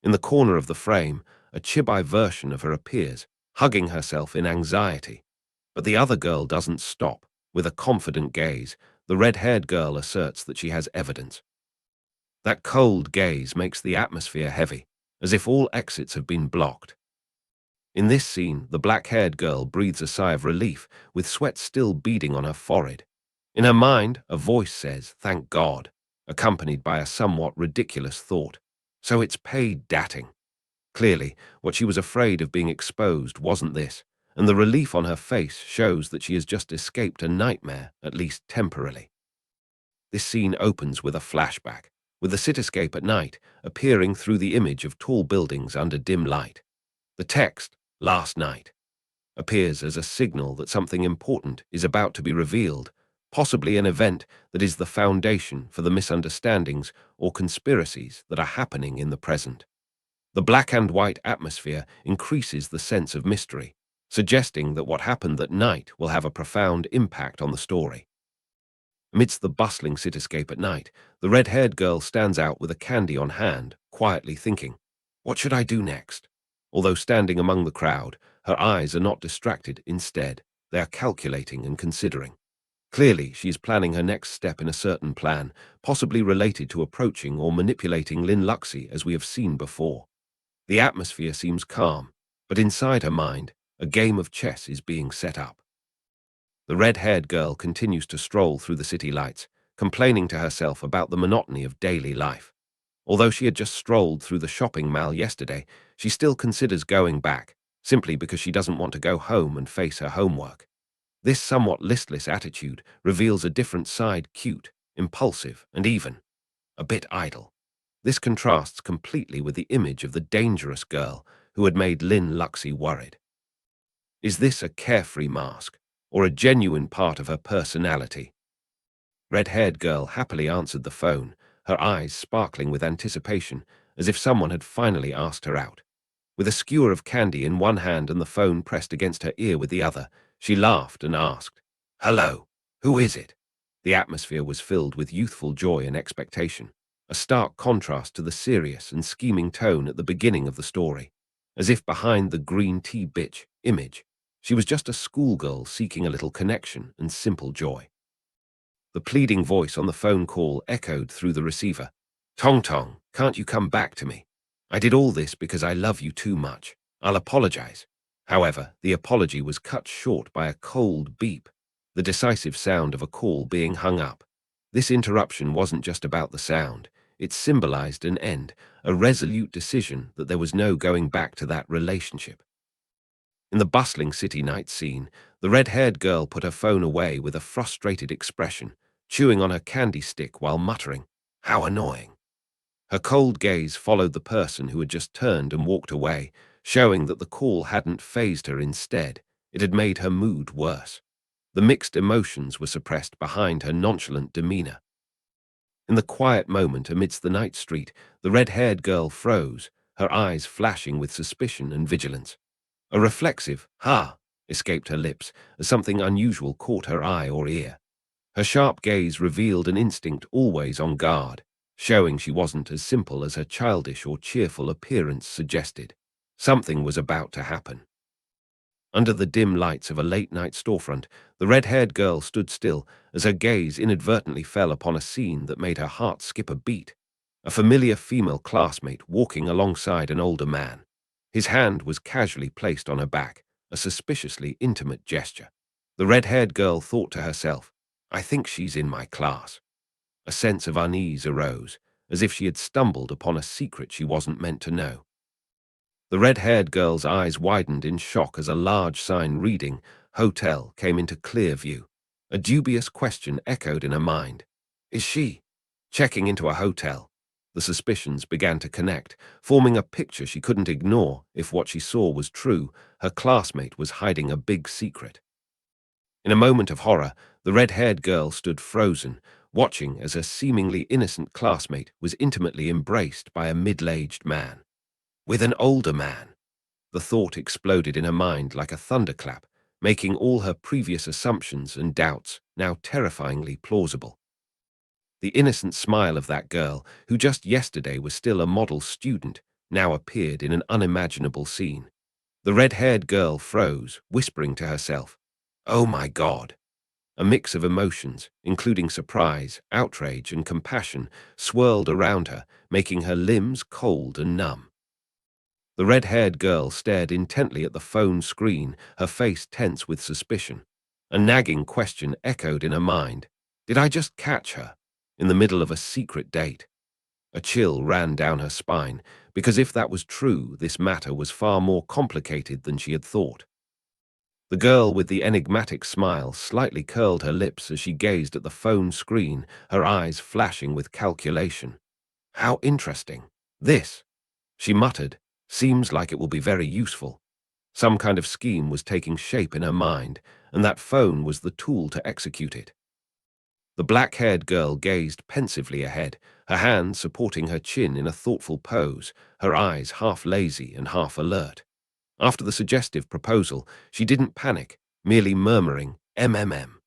In the corner of the frame, a chibi version of her appears, hugging herself in anxiety. But the other girl doesn't stop. With a confident gaze, the red-haired girl asserts that she has evidence. That cold gaze makes the atmosphere heavy, as if all exits have been blocked. In this scene, the black-haired girl breathes a sigh of relief, with sweat still beading on her forehead. In her mind, a voice says, "Thank God," accompanied by a somewhat ridiculous thought. So it's paid dating. Clearly, what she was afraid of being exposed wasn't this, and the relief on her face shows that she has just escaped a nightmare, at least temporarily. This scene opens with a flashback, with the cityscape at night appearing through the image of tall buildings under dim light. The text, "Last night," appears as a signal that something important is about to be revealed, possibly an event that is the foundation for the misunderstandings or conspiracies that are happening in the present. The black and white atmosphere increases the sense of mystery, suggesting that what happened that night will have a profound impact on the story. Amidst the bustling cityscape at night, the red-haired girl stands out with a candy on hand, quietly thinking, "What should I do next?" Although standing among the crowd, her eyes are not distracted. Instead, they are calculating and considering. Clearly, she is planning her next step in a certain plan, possibly related to approaching or manipulating Lin Luxi as we have seen before. The atmosphere seems calm, but inside her mind, a game of chess is being set up. The red-haired girl continues to stroll through the city lights, complaining to herself about the monotony of daily life. Although she had just strolled through the shopping mall yesterday, she still considers going back, simply because she doesn't want to go home and face her homework. This somewhat listless attitude reveals a different side: cute, impulsive, and even a bit idle. This contrasts completely with the image of the dangerous girl who had made Lin Luxi worried. Is this a carefree mask, or a genuine part of her personality? Red-haired girl happily answered the phone, her eyes sparkling with anticipation, as if someone had finally asked her out. With a skewer of candy in one hand and the phone pressed against her ear with the other, she laughed and asked, "Hello, who is it?" The atmosphere was filled with youthful joy and expectation, a stark contrast to the serious and scheming tone at the beginning of the story. As if behind the green tea bitch image, she was just a schoolgirl seeking a little connection and simple joy. The pleading voice on the phone call echoed through the receiver. "Tong Tong, can't you come back to me? I did all this because I love you too much. I'll apologize." However, the apology was cut short by a cold beep, the decisive sound of a call being hung up. This interruption wasn't just about the sound. It symbolized an end, a resolute decision that there was no going back to that relationship. In the bustling city night scene, the red-haired girl put her phone away with a frustrated expression, chewing on her candy stick while muttering, "How annoying." Her cold gaze followed the person who had just turned and walked away, showing that the call hadn't fazed her. Instead, it had made her mood worse. The mixed emotions were suppressed behind her nonchalant demeanor. In the quiet moment amidst the night street, the red-haired girl froze, her eyes flashing with suspicion and vigilance. A reflexive "ha" escaped her lips as something unusual caught her eye or ear. Her sharp gaze revealed an instinct always on guard, showing she wasn't as simple as her childish or cheerful appearance suggested. Something was about to happen. Under the dim lights of a late-night storefront, the red-haired girl stood still as her gaze inadvertently fell upon a scene that made her heart skip a beat. A familiar female classmate walking alongside an older man. His hand was casually placed on her back, a suspiciously intimate gesture. The red-haired girl thought to herself, "I think she's in my class." A sense of unease arose, as if she had stumbled upon a secret she wasn't meant to know. The red-haired girl's eyes widened in shock as a large sign reading "Hotel" came into clear view. A dubious question echoed in her mind. Is she checking into a hotel? The suspicions began to connect, forming a picture she couldn't ignore. If what she saw was true, her classmate was hiding a big secret. In a moment of horror, the red-haired girl stood frozen, watching as her seemingly innocent classmate was intimately embraced by a middle-aged man. With an older man. The thought exploded in her mind like a thunderclap, making all her previous assumptions and doubts now terrifyingly plausible. The innocent smile of that girl, who just yesterday was still a model student, now appeared in an unimaginable scene. The red-haired girl froze, whispering to herself, "Oh my God!" A mix of emotions, including surprise, outrage, and compassion, swirled around her, making her limbs cold and numb. The red-haired girl stared intently at the phone screen, her face tense with suspicion. A nagging question echoed in her mind. Did I just catch her in the middle of a secret date? A chill ran down her spine, because if that was true, this matter was far more complicated than she had thought. The girl with the enigmatic smile slightly curled her lips as she gazed at the phone screen, her eyes flashing with calculation. How interesting. This, she muttered, seems like it will be very useful. Some kind of scheme was taking shape in her mind, and that phone was the tool to execute it. The black-haired girl gazed pensively ahead, her hand supporting her chin in a thoughtful pose, her eyes half lazy and half alert. After the suggestive proposal, she didn't panic, merely murmuring, "MMM,"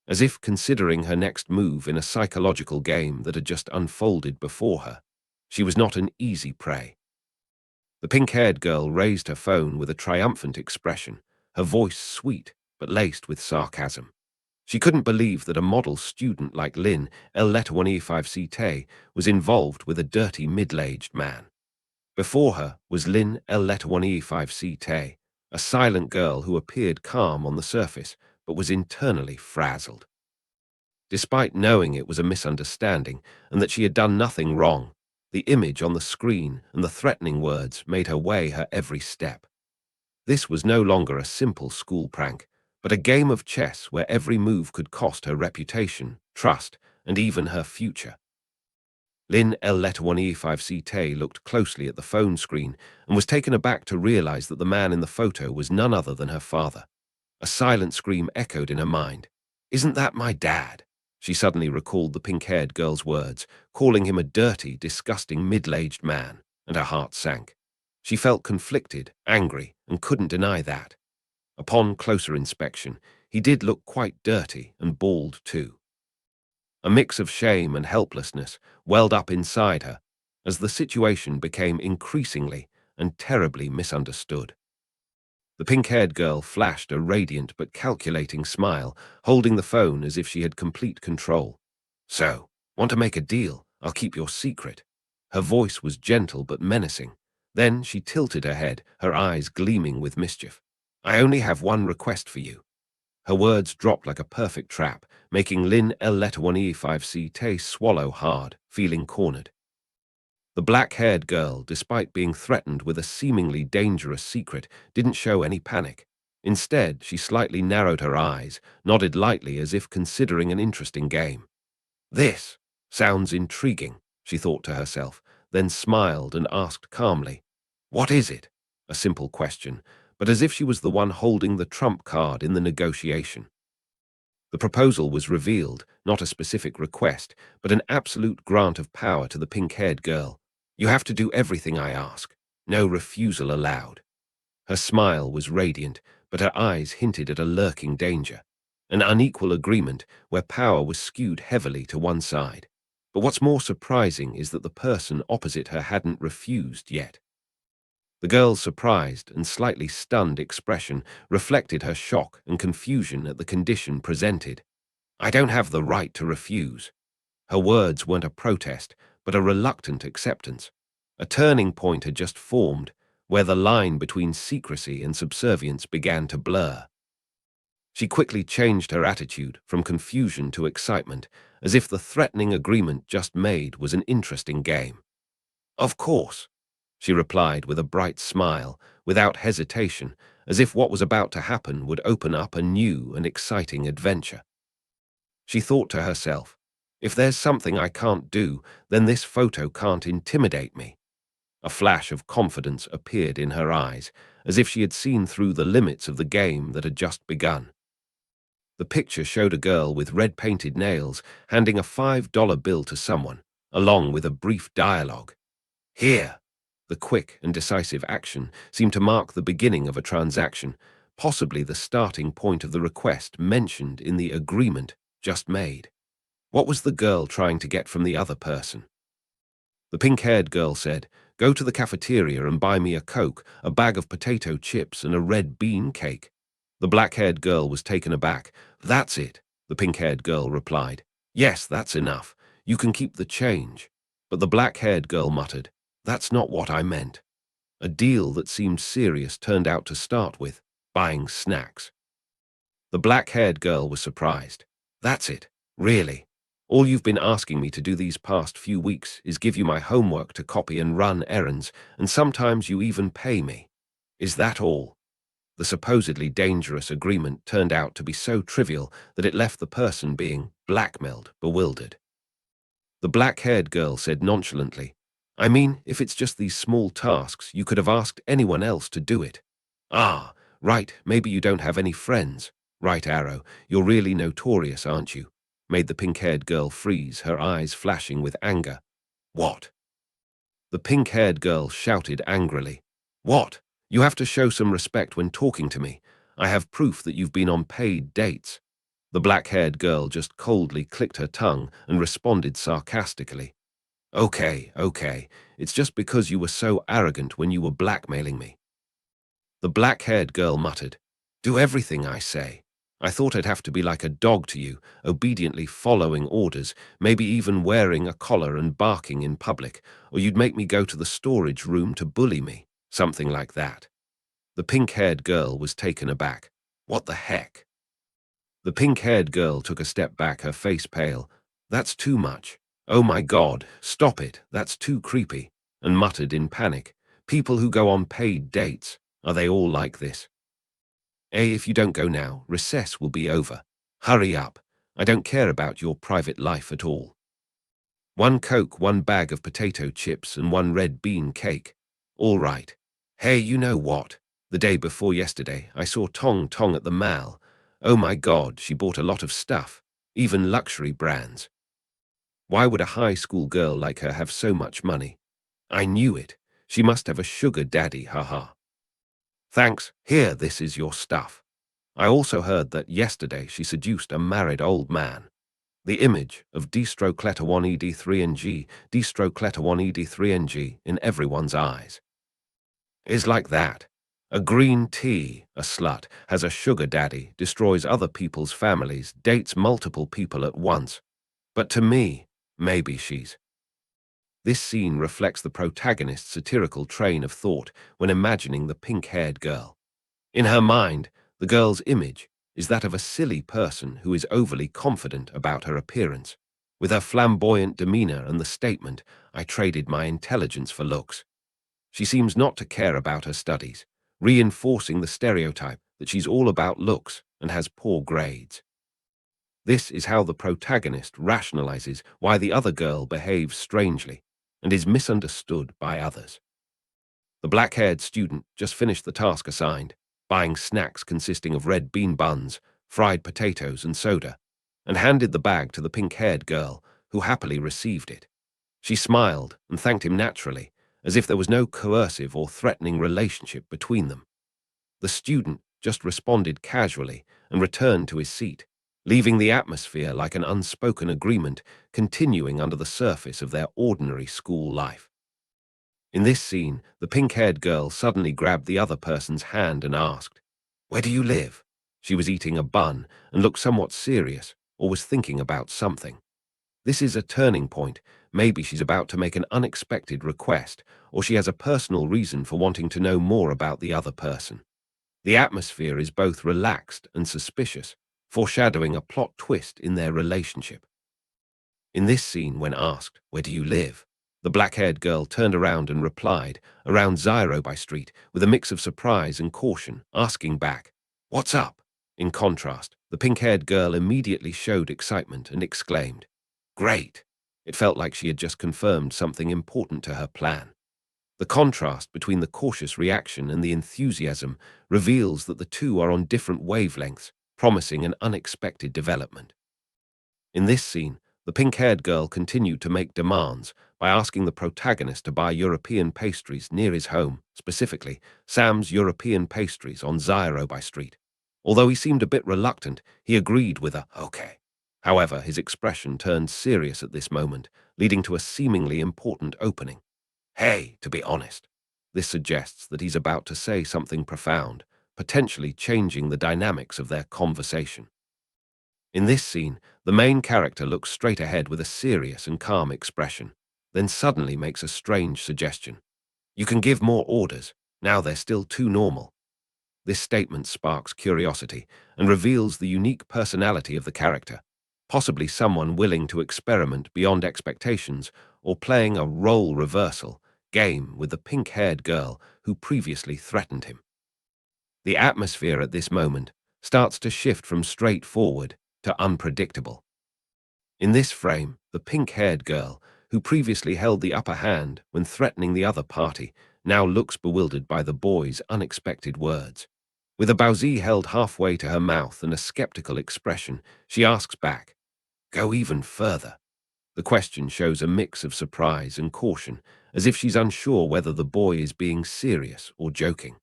as if considering her next move in a psychological game that had just unfolded before her. She was not an easy prey. The pink-haired girl raised her phone with a triumphant expression, her voice sweet but laced with sarcasm. She couldn't believe that a model student like Lin L15CT was involved with a dirty middle-aged man. Before her was Lin L15CT, a silent girl who appeared calm on the surface but was internally frazzled. Despite knowing it was a misunderstanding and that she had done nothing wrong, the image on the screen and the threatening words made her weigh her every step. This was no longer a simple school prank, but a game of chess where every move could cost her reputation, trust, and even her future. Lin L15CT looked closely at the phone screen and was taken aback to realize that the man in the photo was none other than her father. A silent scream echoed in her mind. "Isn't that my dad?" She suddenly recalled the pink-haired girl's words, calling him a dirty, disgusting middle-aged man, and her heart sank. She felt conflicted, angry, and couldn't deny that. Upon closer inspection, he did look quite dirty and bald too. A mix of shame and helplessness welled up inside her as the situation became increasingly and terribly misunderstood. The pink-haired girl flashed a radiant but calculating smile, holding the phone as if she had complete control. "So, want to make a deal? I'll keep your secret." Her voice was gentle but menacing. Then she tilted her head, her eyes gleaming with mischief. "I only have one request for you." Her words dropped like a perfect trap, making Lin L15CT swallow hard, feeling cornered. The black-haired girl, despite being threatened with a seemingly dangerous secret, didn't show any panic. Instead, she slightly narrowed her eyes, nodded lightly as if considering an interesting game. "This sounds intriguing," she thought to herself, then smiled and asked calmly, "What is it?" A simple question, but as if she was the one holding the trump card in the negotiation. The proposal was revealed, not a specific request, but an absolute grant of power to the pink-haired girl. "You have to do everything I ask. No refusal allowed." Her smile was radiant, but her eyes hinted at a lurking danger. An unequal agreement where power was skewed heavily to one side. But what's more surprising is that the person opposite her hadn't refused yet. The girl's surprised and slightly stunned expression reflected her shock and confusion at the condition presented. "I don't have the right to refuse." Her words weren't a protest, but a reluctant acceptance. A turning point had just formed, where the line between secrecy and subservience began to blur. She quickly changed her attitude from confusion to excitement, as if the threatening agreement just made was an interesting game. "Of course," she replied with a bright smile, without hesitation, as if what was about to happen would open up a new and exciting adventure. She thought to herself, "If there's something I can't do, then this photo can't intimidate me." A flash of confidence appeared in her eyes, as if she had seen through the limits of the game that had just begun. The picture showed a girl with red-painted nails handing a $5 bill to someone, along with a brief dialogue. "Here." The quick and decisive action seemed to mark the beginning of a transaction, possibly the starting point of the request mentioned in the agreement just made. What was the girl trying to get from the other person? The pink-haired girl said, "Go to the cafeteria and buy me a Coke, a bag of potato chips, and a red bean cake." The black-haired girl was taken aback. "That's it," the pink-haired girl replied. "Yes, that's enough. You can keep the change." But the black-haired girl muttered, "That's not what I meant." A deal that seemed serious turned out to start with buying snacks. The black-haired girl was surprised. "That's it, really? All you've been asking me to do these past few weeks is give you my homework to copy and run errands, and sometimes you even pay me. Is that all?" The supposedly dangerous agreement turned out to be so trivial that it left the person being blackmailed bewildered. The black-haired girl said nonchalantly, "I mean, if it's just these small tasks, you could have asked anyone else to do it." "Ah, right, maybe you don't have any friends." "Right, Arrow, you're really notorious, aren't you?" Made the pink-haired girl freeze, her eyes flashing with anger. "What?" The pink-haired girl shouted angrily. "What? You have to show some respect when talking to me. I have proof that you've been on paid dates." The black-haired girl just coldly clicked her tongue and responded sarcastically. Okay, it's just because you were so arrogant when you were blackmailing me." The black-haired girl muttered, "Do everything I say. I thought I'd have to be like a dog to you, obediently following orders, maybe even wearing a collar and barking in public, or you'd make me go to the storage room to bully me, something like that." The pink-haired girl was taken aback. "What the heck?" The pink-haired girl took a step back, her face pale. "That's too much. Oh my God, stop it, that's too creepy," and muttered in panic, "People who go on paid dates, are they all like this? If you don't go now, recess will be over. Hurry up. I don't care about your private life at all." "One Coke, one bag of potato chips, and one red bean cake." "All right. Hey, you know what? The day before yesterday, I saw Tong Tong at the mall. Oh my God, she bought a lot of stuff, even luxury brands. Why would a high school girl like her have so much money? I knew it. She must have a sugar daddy, haha. Thanks, here, this is your stuff. I also heard that yesterday she seduced a married old man." The image of D-1ED3NG, D-1ED3NG in everyone's eyes. "Is like that. A green tea, a slut, has a sugar daddy, destroys other people's families, dates multiple people at once. But to me, maybe she's..." This scene reflects the protagonist's satirical train of thought when imagining the pink-haired girl. In her mind, the girl's image is that of a silly person who is overly confident about her appearance, with her flamboyant demeanor and the statement, "I traded my intelligence for looks." She seems not to care about her studies, reinforcing the stereotype that she's all about looks and has poor grades. This is how the protagonist rationalizes why the other girl behaves strangely. and is misunderstood by others. The black-haired student just finished the task assigned, buying snacks consisting of red bean buns, fried potatoes, and soda, and handed the bag to the pink-haired girl, who happily received it. She smiled and thanked him naturally, as if there was no coercive or threatening relationship between them. The student just responded casually and returned to his seat, leaving the atmosphere like an unspoken agreement continuing under the surface of their ordinary school life. In this scene, the pink-haired girl suddenly grabbed the other person's hand and asked, "Where do you live?" She was eating a bun and looked somewhat serious, or was thinking about something. This is a turning point. Maybe she's about to make an unexpected request, or she has a personal reason for wanting to know more about the other person. The atmosphere is both relaxed and suspicious, foreshadowing a plot twist in their relationship. In this scene, when asked, "Where do you live?" the black-haired girl turned around and replied, "Around Zyro by Street," with a mix of surprise and caution, asking back, "What's up?" In contrast, the pink-haired girl immediately showed excitement and exclaimed, "Great!" It felt like she had just confirmed something important to her plan. The contrast between the cautious reaction and the enthusiasm reveals that the two are on different wavelengths, promising an unexpected development. In this scene, the pink-haired girl continued to make demands by asking the protagonist to buy European pastries near his home, specifically Sam's European Pastries on Zyro by Street. Although he seemed a bit reluctant, he agreed with a "okay." However, his expression turned serious at this moment, leading to a seemingly important opening. "Hey, to be honest." This suggests that he's about to say something profound, potentially changing the dynamics of their conversation. In this scene, the main character looks straight ahead with a serious and calm expression, then suddenly makes a strange suggestion. "You can give more orders. Now they're still too normal." This statement sparks curiosity and reveals the unique personality of the character, possibly someone willing to experiment beyond expectations or playing a role reversal game with the pink-haired girl who previously threatened him. The atmosphere at this moment starts to shift from straightforward to unpredictable. In this frame, the pink-haired girl, who previously held the upper hand when threatening the other party, now looks bewildered by the boy's unexpected words. With a baozi held halfway to her mouth and a skeptical expression, she asks back, "Go even further." The question shows a mix of surprise and caution, as if she's unsure whether the boy is being serious or joking.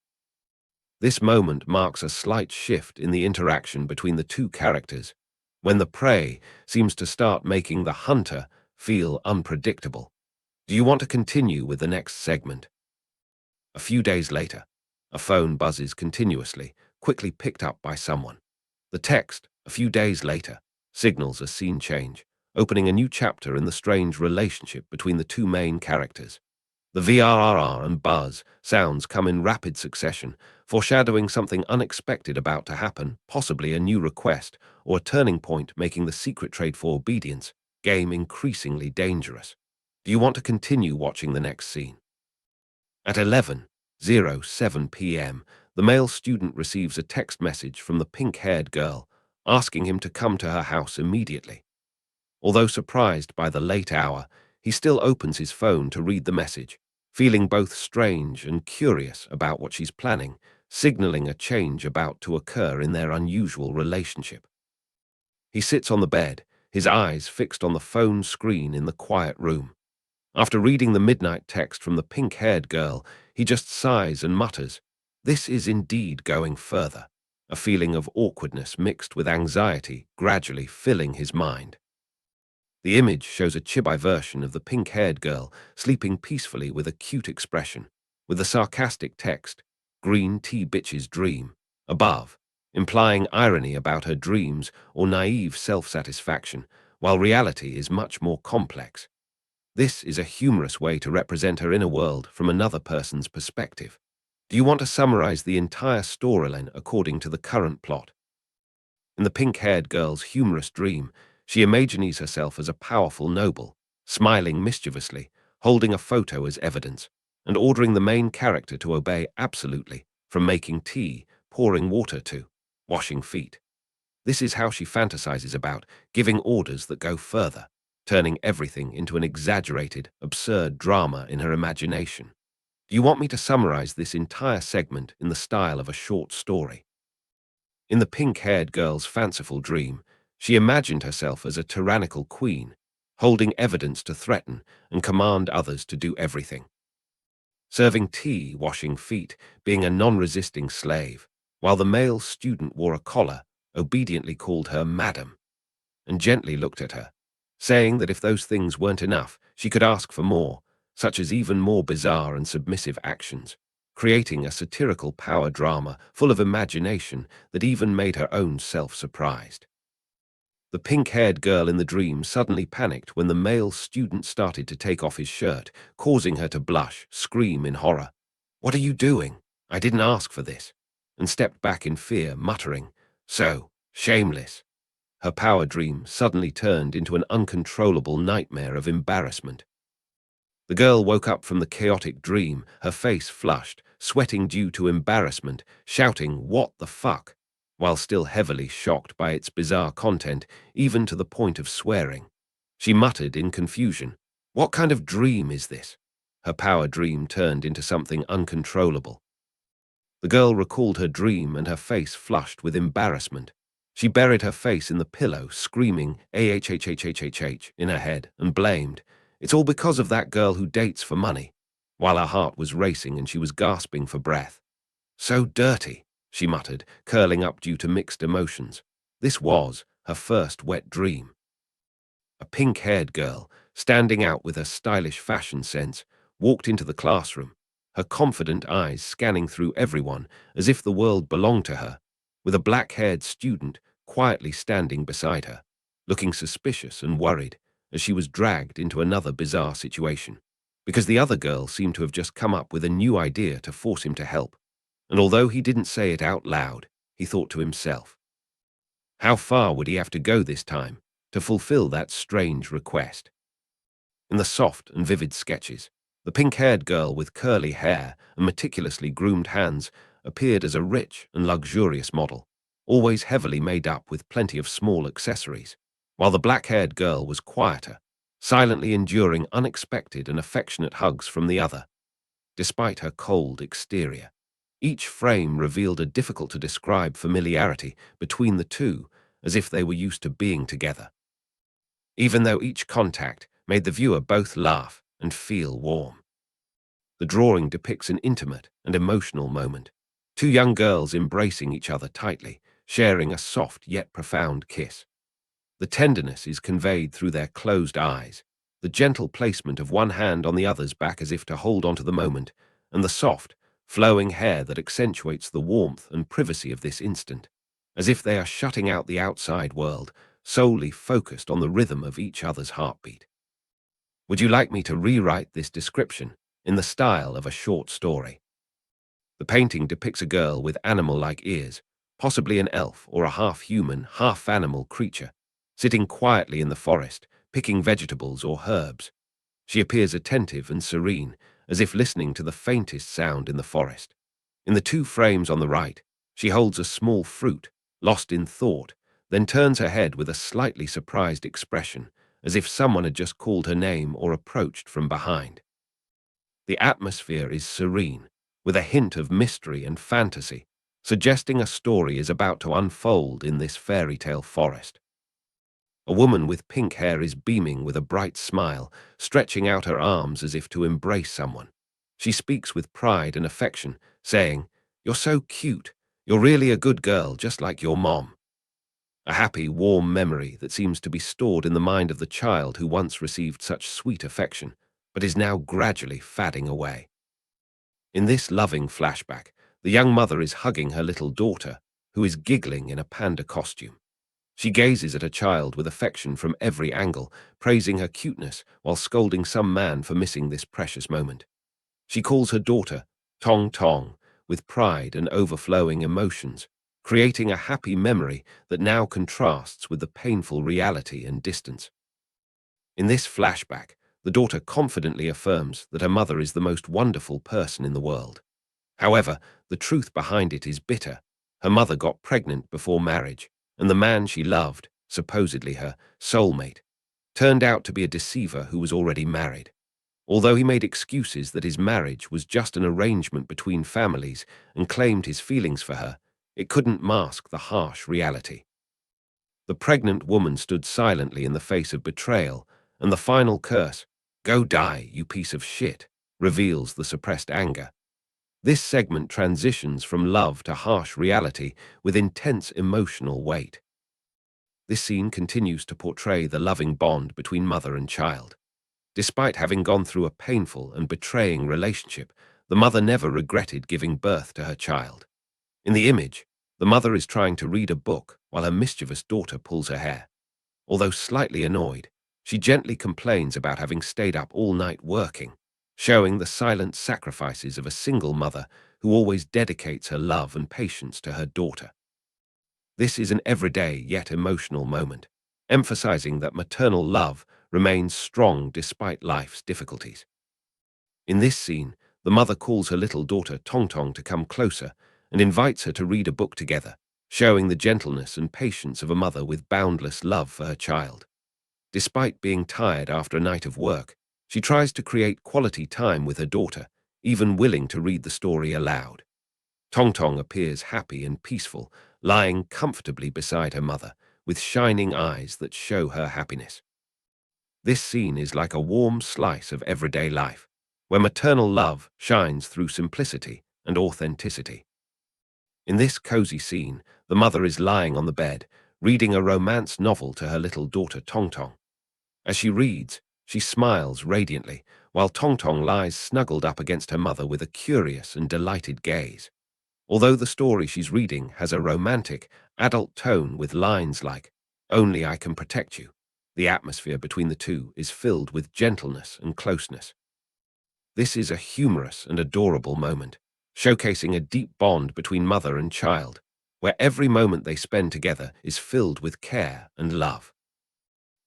This moment marks a slight shift in the interaction between the two characters, when the prey seems to start making the hunter feel unpredictable. Do you want to continue with the next segment? A few days later, a phone buzzes continuously, quickly picked up by someone. The text, "a few days later," signals a scene change, opening a new chapter in the strange relationship between the two main characters. The VRRR and buzz sounds come in rapid succession, foreshadowing something unexpected about to happen, possibly a new request or a turning point making the secret trade for obedience game increasingly dangerous. Do you want to continue watching the next scene? At 11:07 p.m., the male student receives a text message from the pink-haired girl, asking him to come to her house immediately. Although surprised by the late hour, he still opens his phone to read the message, feeling both strange and curious about what she's planning, signaling a change about to occur in their unusual relationship. He sits on the bed, his eyes fixed on the phone screen in the quiet room. After reading the midnight text from the pink-haired girl, he just sighs and mutters, "This is indeed going further," a feeling of awkwardness mixed with anxiety gradually filling his mind. The image shows a chibi version of the pink-haired girl sleeping peacefully with a cute expression, with the sarcastic text, "Green tea bitch's dream," above, implying irony about her dreams or naive self-satisfaction, while reality is much more complex. This is a humorous way to represent her inner world from another person's perspective. Do you want to summarize the entire storyline according to the current plot? In the pink-haired girl's humorous dream, she imagines herself as a powerful noble, smiling mischievously, holding a photo as evidence, and ordering the main character to obey absolutely, from making tea, pouring water to washing feet. This is how she fantasizes about giving orders that go further. turning everything into an exaggerated, absurd drama in her imagination. Do you want me to summarize this entire segment in the style of a short story? In the pink-haired girl's fanciful dream, she imagined herself as a tyrannical queen, holding evidence to threaten and command others to do everything. Serving tea, washing feet, being a non-resisting slave, while the male student wore a collar, obediently called her madam, and gently looked at her, saying that if those things weren't enough, she could ask for more, such as even more bizarre and submissive actions, creating a satirical power drama full of imagination that even made her own self surprised. The pink-haired girl in the dream suddenly panicked when the male student started to take off his shirt, causing her to blush, scream in horror. "What are you doing? I didn't ask for this," and stepped back in fear, muttering, "So shameless." Her power dream suddenly turned into an uncontrollable nightmare of embarrassment. The girl woke up from the chaotic dream, her face flushed, sweating due to embarrassment, shouting, "What the fuck?" while still heavily shocked by its bizarre content, even to the point of swearing. She muttered in confusion, "What kind of dream is this?" Her power dream turned into something uncontrollable. The girl recalled her dream and her face flushed with embarrassment. She buried her face in the pillow, screaming ahhhhhh in her head, and blamed, "It's all because of that girl who dates for money," while her heart was racing and she was gasping for breath. "So dirty," she muttered, curling up due to mixed emotions. This was her first wet dream. A pink-haired girl, standing out with her stylish fashion sense, walked into the classroom, her confident eyes scanning through everyone as if the world belonged to her, with a black-haired student quietly standing beside her, looking suspicious and worried as she was dragged into another bizarre situation, because the other girl seemed to have just come up with a new idea to force him to help, and although he didn't say it out loud, he thought to himself, how far would he have to go this time to fulfill that strange request? In the soft and vivid sketches, the pink-haired girl with curly hair and meticulously groomed hands appeared as a rich and luxurious model, always heavily made up with plenty of small accessories, while the black-haired girl was quieter, silently enduring unexpected and affectionate hugs from the other. Despite her cold exterior, each frame revealed a difficult-to-describe familiarity between the two, as if they were used to being together. Even though each contact made the viewer both laugh and feel warm. The drawing depicts an intimate and emotional moment, two young girls embracing each other tightly, sharing a soft yet profound kiss. The tenderness is conveyed through their closed eyes, the gentle placement of one hand on the other's back as if to hold onto the moment, and the soft, flowing hair that accentuates the warmth and privacy of this instant, as if they are shutting out the outside world, solely focused on the rhythm of each other's heartbeat. Would you like me to rewrite this description in the style of a short story? The painting depicts a girl with animal-like ears, possibly an elf or a half-human, half-animal creature, sitting quietly in the forest, picking vegetables or herbs. She appears attentive and serene, as if listening to the faintest sound in the forest. In the two frames on the right, she holds a small fruit, lost in thought, then turns her head with a slightly surprised expression, as if someone had just called her name or approached from behind. The atmosphere is serene, with a hint of mystery and fantasy, suggesting a story is about to unfold in this fairy tale forest. A woman with pink hair is beaming with a bright smile, stretching out her arms as if to embrace someone. She speaks with pride and affection, saying, "You're so cute. You're really a good girl, just like your mom." A happy, warm memory that seems to be stored in the mind of the child who once received such sweet affection, but is now gradually fading away. In this loving flashback, the young mother is hugging her little daughter, who is giggling in a panda costume. She gazes at her child with affection from every angle, praising her cuteness while scolding some man for missing this precious moment. She calls her daughter Tong Tong with pride and overflowing emotions, creating a happy memory that now contrasts with the painful reality and distance. In this flashback, the daughter confidently affirms that her mother is the most wonderful person in the world. However, the truth behind it is bitter. Her mother got pregnant before marriage, and the man she loved, supposedly her soulmate, turned out to be a deceiver who was already married. Although he made excuses that his marriage was just an arrangement between families and claimed his feelings for her, it couldn't mask the harsh reality. The pregnant woman stood silently in the face of betrayal, and the final curse, "Go die, you piece of shit," reveals the suppressed anger. This segment transitions from love to harsh reality with intense emotional weight. This scene continues to portray the loving bond between mother and child. Despite having gone through a painful and betraying relationship, the mother never regretted giving birth to her child. In the image, the mother is trying to read a book while her mischievous daughter pulls her hair. Although slightly annoyed, she gently complains about having stayed up all night working, showing the silent sacrifices of a single mother who always dedicates her love and patience to her daughter. This is an everyday yet emotional moment, emphasizing that maternal love remains strong despite life's difficulties. In this scene, the mother calls her little daughter Tong Tong to come closer and invites her to read a book together, showing the gentleness and patience of a mother with boundless love for her child. Despite being tired after a night of work, she tries to create quality time with her daughter, even willing to read the story aloud. Tong Tong appears happy and peaceful, lying comfortably beside her mother, with shining eyes that show her happiness. This scene is like a warm slice of everyday life, where maternal love shines through simplicity and authenticity. In this cozy scene, the mother is lying on the bed, reading a romance novel to her little daughter Tong Tong. As she reads, she smiles radiantly, while Tong Tong lies snuggled up against her mother with a curious and delighted gaze. Although the story she's reading has a romantic, adult tone with lines like, "Only I can protect you," the atmosphere between the two is filled with gentleness and closeness. This is a humorous and adorable moment, showcasing a deep bond between mother and child, where every moment they spend together is filled with care and love.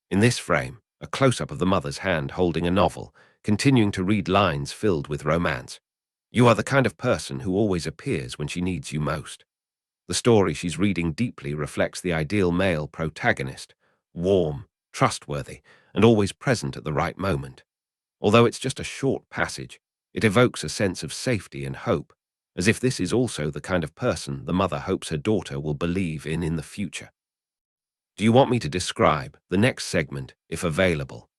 In this frame, a close-up of the mother's hand holding a novel, continuing to read lines filled with romance. "You are the kind of person who always appears when she needs you most." The story she's reading deeply reflects the ideal male protagonist, warm, trustworthy, and always present at the right moment. Although it's just a short passage, it evokes a sense of safety and hope, as if this is also the kind of person the mother hopes her daughter will believe in the future. Do you want me to describe the next segment, if available?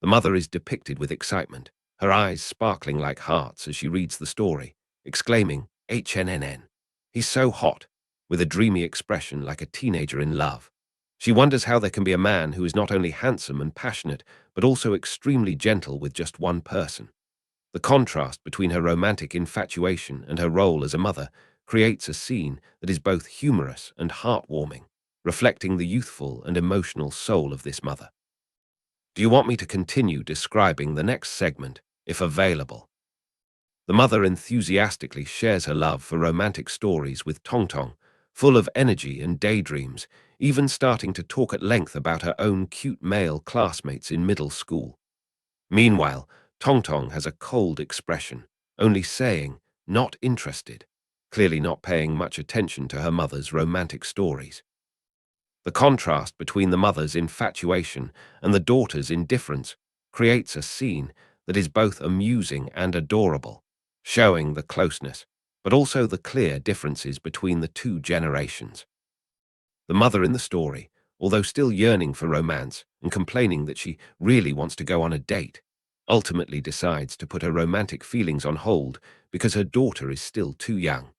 The mother is depicted with excitement, her eyes sparkling like hearts as she reads the story, exclaiming, "HNNN. He's so hot," with a dreamy expression like a teenager in love. She wonders how there can be a man who is not only handsome and passionate, but also extremely gentle with just one person. The contrast between her romantic infatuation and her role as a mother creates a scene that is both humorous and heartwarming, reflecting the youthful and emotional soul of this mother. Do you want me to continue describing the next segment, if available? The mother enthusiastically shares her love for romantic stories with Tong Tong, full of energy and daydreams, even starting to talk at length about her own cute male classmates in middle school. Meanwhile, Tong Tong has a cold expression, only saying, "Not interested," clearly not paying much attention to her mother's romantic stories. The contrast between the mother's infatuation and the daughter's indifference creates a scene that is both amusing and adorable, showing the closeness, but also the clear differences between the two generations. The mother in the story, although still yearning for romance and complaining that she really wants to go on a date, ultimately decides to put her romantic feelings on hold because her daughter is still too young.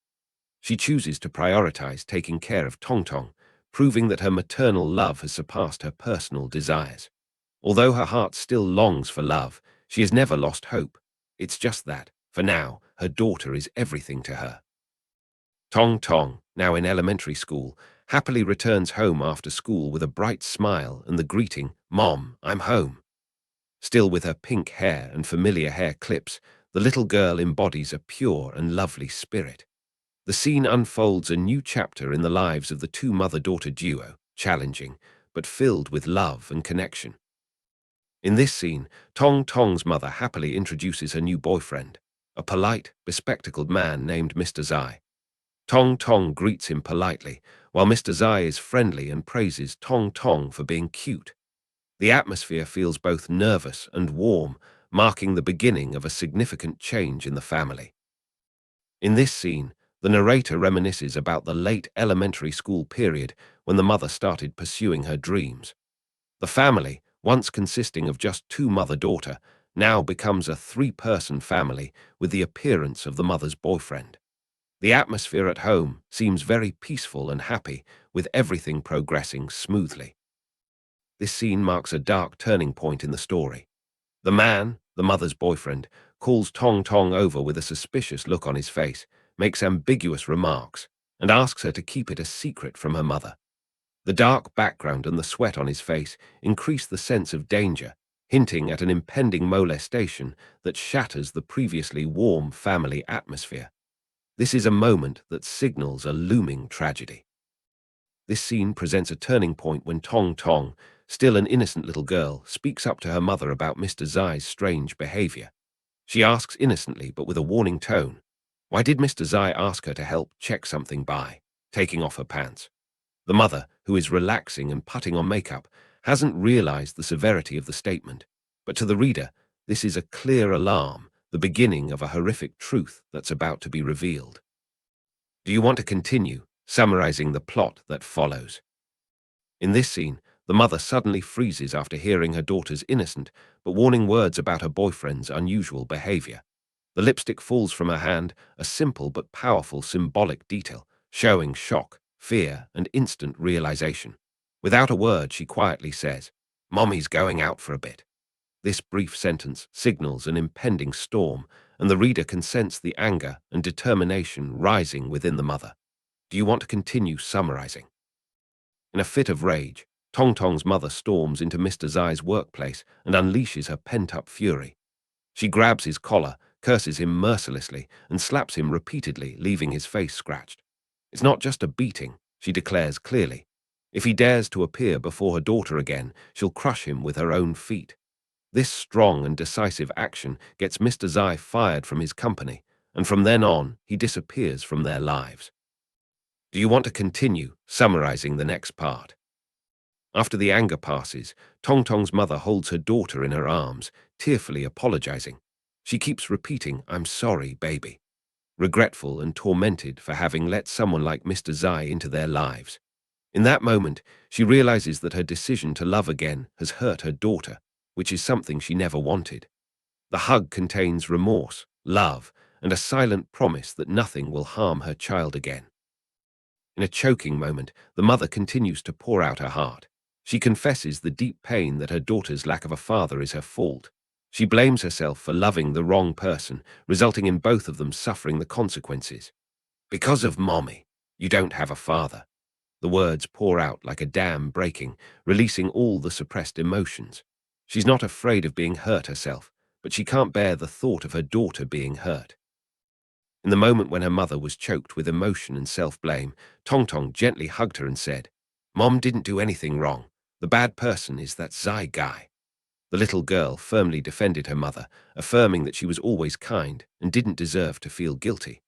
She chooses to prioritize taking care of Tong Tong, proving that her maternal love has surpassed her personal desires. Although her heart still longs for love, she has never lost hope. It's just that, for now, her daughter is everything to her. Tong Tong, now in elementary school, happily returns home after school with a bright smile and the greeting, "Mom, I'm home." Still with her pink hair and familiar hair clips, the little girl embodies a pure and lovely spirit. The scene unfolds a new chapter in the lives of the two mother-daughter duo, challenging, but filled with love and connection. In this scene, Tong Tong's mother happily introduces her new boyfriend, a polite, bespectacled man named Mr. Zai. Tong Tong greets him politely, while Mr. Zai is friendly and praises Tong Tong for being cute. The atmosphere feels both nervous and warm, marking the beginning of a significant change in the family. In this scene, the narrator reminisces about the late elementary school period when the mother started pursuing her dreams. The family, once consisting of just two mother-daughter, now becomes a three-person family with the appearance of the mother's boyfriend. The atmosphere at home seems very peaceful and happy, with everything progressing smoothly. This scene marks a dark turning point in the story. The man, the mother's boyfriend, calls Tong Tong over with a suspicious look on his face, makes ambiguous remarks, and asks her to keep it a secret from her mother. The dark background and the sweat on his face increase the sense of danger, hinting at an impending molestation that shatters the previously warm family atmosphere. This is a moment that signals a looming tragedy. This scene presents a turning point when Tong Tong, still an innocent little girl, speaks up to her mother about Mr. Zai's strange behavior. She asks innocently but with a warning tone, why did Mr. Zai ask her to help check something by taking off her pants? The mother, who is relaxing and putting on makeup, hasn't realized the severity of the statement. But to the reader, this is a clear alarm, the beginning of a horrific truth that's about to be revealed. Do you want to continue summarizing the plot that follows? In this scene, the mother suddenly freezes after hearing her daughter's innocent but warning words about her boyfriend's unusual behavior. The lipstick falls from her hand, a simple but powerful symbolic detail, showing shock, fear, and instant realization. Without a word, she quietly says, "Mommy's going out for a bit." This brief sentence signals an impending storm, and the reader can sense the anger and determination rising within the mother. Do you want to continue summarizing? In a fit of rage, Tong Tong's mother storms into Mr. Zai's workplace and unleashes her pent-up fury. She grabs his collar, curses him mercilessly, and slaps him repeatedly, leaving his face scratched. It's not just a beating, she declares clearly. If he dares to appear before her daughter again, she'll crush him with her own feet. This strong and decisive action gets Mr. Zai fired from his company, and from then on, he disappears from their lives. Do you want to continue summarizing the next part? After the anger passes, Tong Tong's mother holds her daughter in her arms, tearfully apologizing. She keeps repeating, "I'm sorry, baby," regretful and tormented for having let someone like Mr. Zai into their lives. In that moment, she realizes that her decision to love again has hurt her daughter, which is something she never wanted. The hug contains remorse, love, and a silent promise that nothing will harm her child again. In a choking moment, the mother continues to pour out her heart. She confesses the deep pain that her daughter's lack of a father is her fault. She blames herself for loving the wrong person, resulting in both of them suffering the consequences. "Because of Mommy, you don't have a father." The words pour out like a dam breaking, releasing all the suppressed emotions. She's not afraid of being hurt herself, but she can't bear the thought of her daughter being hurt. In the moment when her mother was choked with emotion and self-blame, Tong Tong gently hugged her and said, "Mom didn't do anything wrong. The bad person is that Zai guy." The little girl firmly defended her mother, affirming that she was always kind and didn't deserve to feel guilty.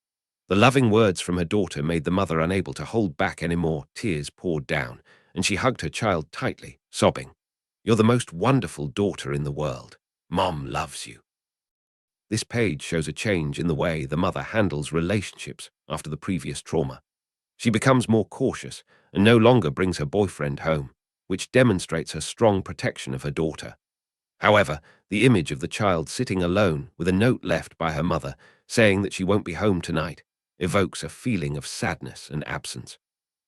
The loving words from her daughter made the mother unable to hold back anymore. Tears poured down, and she hugged her child tightly, sobbing, "You're the most wonderful daughter in the world. Mom loves you." This page shows a change in the way the mother handles relationships after the previous trauma. She becomes more cautious and no longer brings her boyfriend home, which demonstrates her strong protection of her daughter. However, the image of the child sitting alone with a note left by her mother saying that she won't be home tonight evokes a feeling of sadness and absence.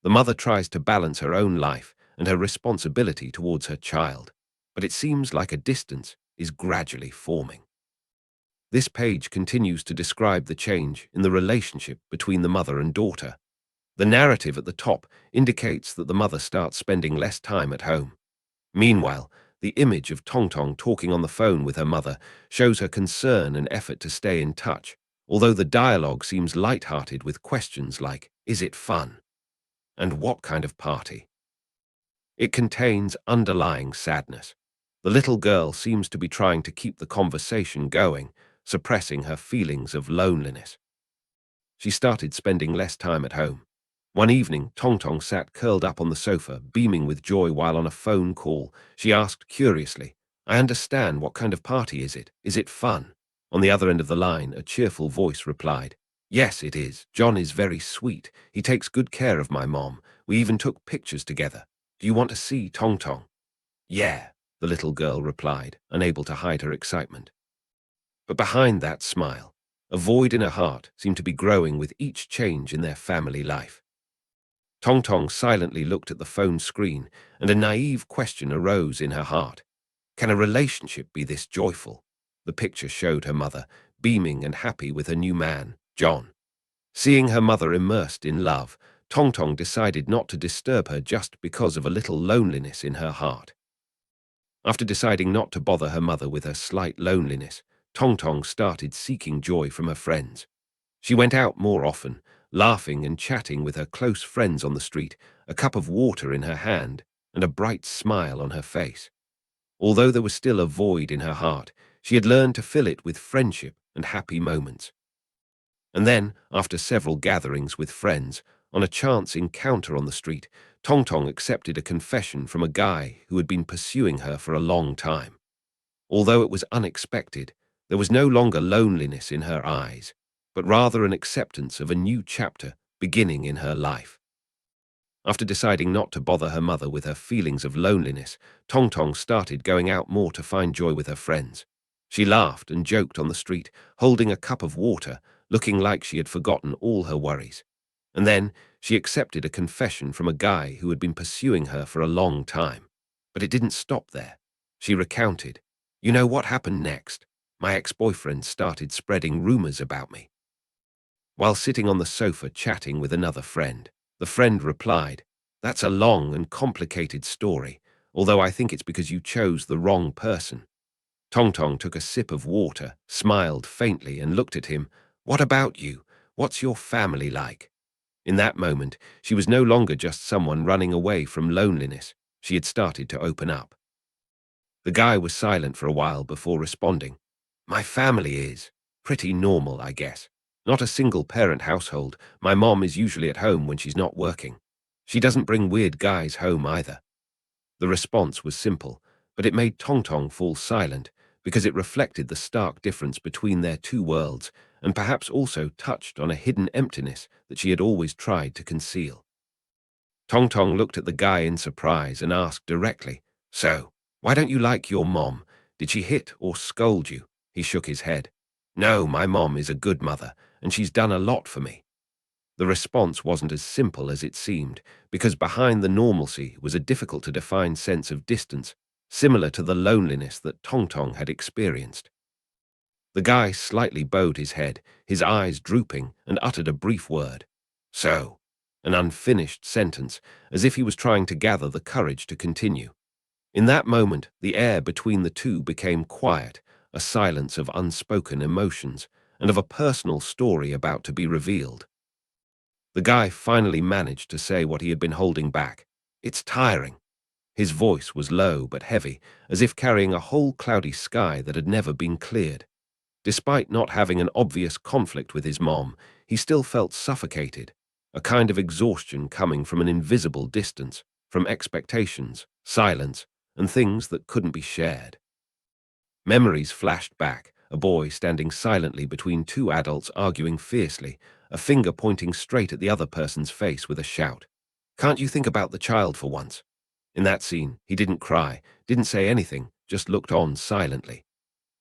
The mother tries to balance her own life and her responsibility towards her child, but it seems like a distance is gradually forming. This page continues to describe the change in the relationship between the mother and daughter. The narrative at the top indicates that the mother starts spending less time at home. Meanwhile, the image of Tong Tong talking on the phone with her mother shows her concern and effort to stay in touch, although the dialogue seems light-hearted with questions like, "Is it fun?" and "What kind of party?" It contains underlying sadness. The little girl seems to be trying to keep the conversation going, suppressing her feelings of loneliness. She started spending less time at home. One evening, Tong Tong sat curled up on the sofa, beaming with joy while on a phone call. She asked curiously, "I understand. What kind of party is it? Is it fun?" On the other end of the line, a cheerful voice replied, "Yes, it is. John is very sweet. He takes good care of my mom. We even took pictures together. Do you want to see Tong Tong?" "Yeah," the little girl replied, unable to hide her excitement. But behind that smile, a void in her heart seemed to be growing with each change in their family life. Tong Tong silently looked at the phone screen, and a naive question arose in her heart. Can a relationship be this joyful? The picture showed her mother, beaming and happy with her new man, John. Seeing her mother immersed in love, Tong Tong decided not to disturb her just because of a little loneliness in her heart. After deciding not to bother her mother with her slight loneliness, Tong Tong started seeking joy from her friends. She went out more often, laughing and chatting with her close friends on the street, a cup of water in her hand and a bright smile on her face. Although there was still a void in her heart, she had learned to fill it with friendship and happy moments. And then, after several gatherings with friends, on a chance encounter on the street, Tong Tong accepted a confession from a guy who had been pursuing her for a long time. Although it was unexpected, there was no longer loneliness in her eyes, but rather an acceptance of a new chapter beginning in her life. After deciding not to bother her mother with her feelings of loneliness, Tong Tong started going out more to find joy with her friends. She laughed and joked on the street, holding a cup of water, looking like she had forgotten all her worries. And then she accepted a confession from a guy who had been pursuing her for a long time. But it didn't stop there. She recounted, "You know what happened next? My ex-boyfriend started spreading rumors about me." While sitting on the sofa chatting with another friend, the friend replied, "That's a long and complicated story, although I think it's because you chose the wrong person." Tong Tong took a sip of water, smiled faintly, and looked at him. "What about you? What's your family like?" In that moment, she was no longer just someone running away from loneliness. She had started to open up. The guy was silent for a while before responding. "My family is pretty normal, I guess. Not a single-parent household. My mom is usually at home when she's not working. She doesn't bring weird guys home either." The response was simple, but it made Tong Tong fall silent because it reflected the stark difference between their two worlds and perhaps also touched on a hidden emptiness that she had always tried to conceal. Tong Tong looked at the guy in surprise and asked directly, "So, why don't you like your mom? Did she hit or scold you?" He shook his head. "No, my mom is a good mother, and she's done a lot for me." The response wasn't as simple as it seemed, because behind the normalcy was a difficult-to-define sense of distance, similar to the loneliness that Tong Tong had experienced. The guy slightly bowed his head, his eyes drooping, and uttered a brief word. "So," an unfinished sentence, as if he was trying to gather the courage to continue. In that moment, the air between the two became quiet, a silence of unspoken emotions, and of a personal story about to be revealed. The guy finally managed to say what he had been holding back. "It's tiring." His voice was low but heavy, as if carrying a whole cloudy sky that had never been cleared. Despite not having an obvious conflict with his mom, he still felt suffocated, a kind of exhaustion coming from an invisible distance, from expectations, silence, and things that couldn't be shared. Memories flashed back, a boy standing silently between two adults arguing fiercely, a finger pointing straight at the other person's face with a shout. "Can't you think about the child for once?" In that scene, he didn't cry, didn't say anything, just looked on silently.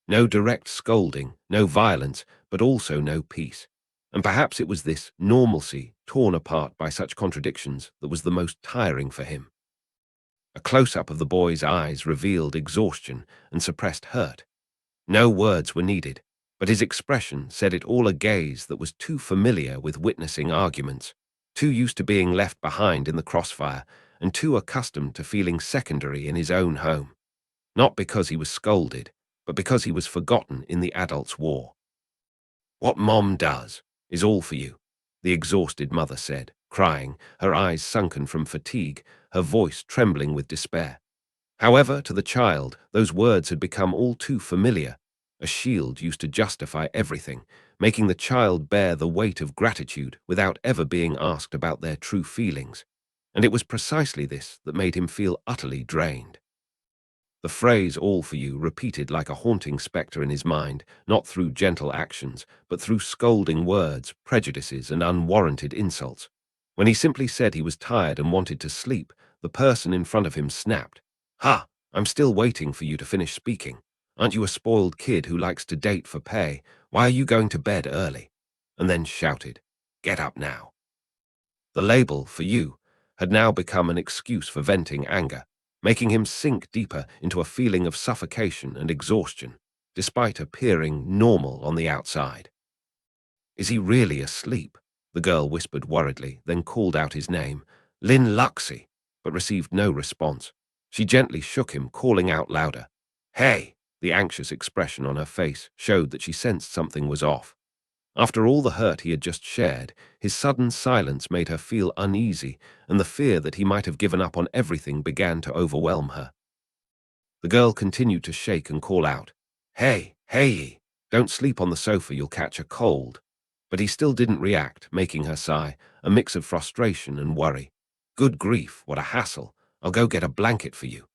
No direct scolding, no violence, but also no peace. And perhaps it was this normalcy, torn apart by such contradictions, that was the most tiring for him. A close-up of the boy's eyes revealed exhaustion and suppressed hurt. No words were needed, but his expression said it all, a gaze that was too familiar with witnessing arguments, too used to being left behind in the crossfire, and too accustomed to feeling secondary in his own home. Not because he was scolded, but because he was forgotten in the adult's war. "What Mom does is all for you," the exhausted mother said, crying, her eyes sunken from fatigue, her voice trembling with despair. However, to the child, those words had become all too familiar, A shield used to justify everything, making the child bear the weight of gratitude without ever being asked about their true feelings. And it was precisely this that made him feel utterly drained. The phrase "all for you" repeated like a haunting spectre in his mind, not through gentle actions, but through scolding words, prejudices, and unwarranted insults. When he simply said he was tired and wanted to sleep, the person in front of him snapped. "Ha! I'm still waiting for you to finish speaking. Aren't you a spoiled kid who likes to date for pay? Why are you going to bed early?" And then shouted, "Get up now." The label "for you" had now become an excuse for venting anger, making him sink deeper into a feeling of suffocation and exhaustion, despite appearing normal on the outside. "Is he really asleep?" the girl whispered worriedly, then called out his name, "Lin Luxie," but received no response. She gently shook him, calling out louder, "Hey!" The anxious expression on her face showed that she sensed something was off. After all the hurt he had just shared, his sudden silence made her feel uneasy, and the fear that he might have given up on everything began to overwhelm her. The girl continued to shake and call out, "Hey, hey, don't sleep on the sofa, you'll catch a cold." But he still didn't react, making her sigh, a mix of frustration and worry. "Good grief, what a hassle. I'll go get a blanket for you."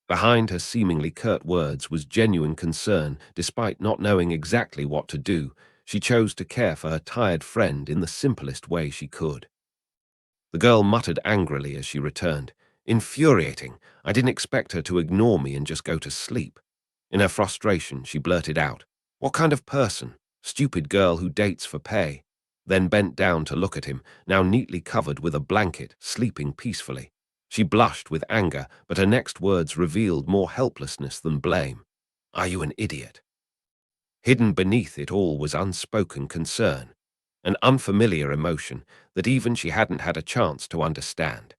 Behind her seemingly curt words was genuine concern. Despite not knowing exactly what to do, she chose to care for her tired friend in the simplest way she could. The girl muttered angrily as she returned, "Infuriating. I didn't expect her to ignore me and just go to sleep." In her frustration, she blurted out, "What kind of person? Stupid girl who dates for pay," then bent down to look at him, now neatly covered with a blanket, sleeping peacefully. She blushed with anger, but her next words revealed more helplessness than blame. "Are you an idiot?" Hidden beneath it all was unspoken concern, an unfamiliar emotion that even she hadn't had a chance to understand.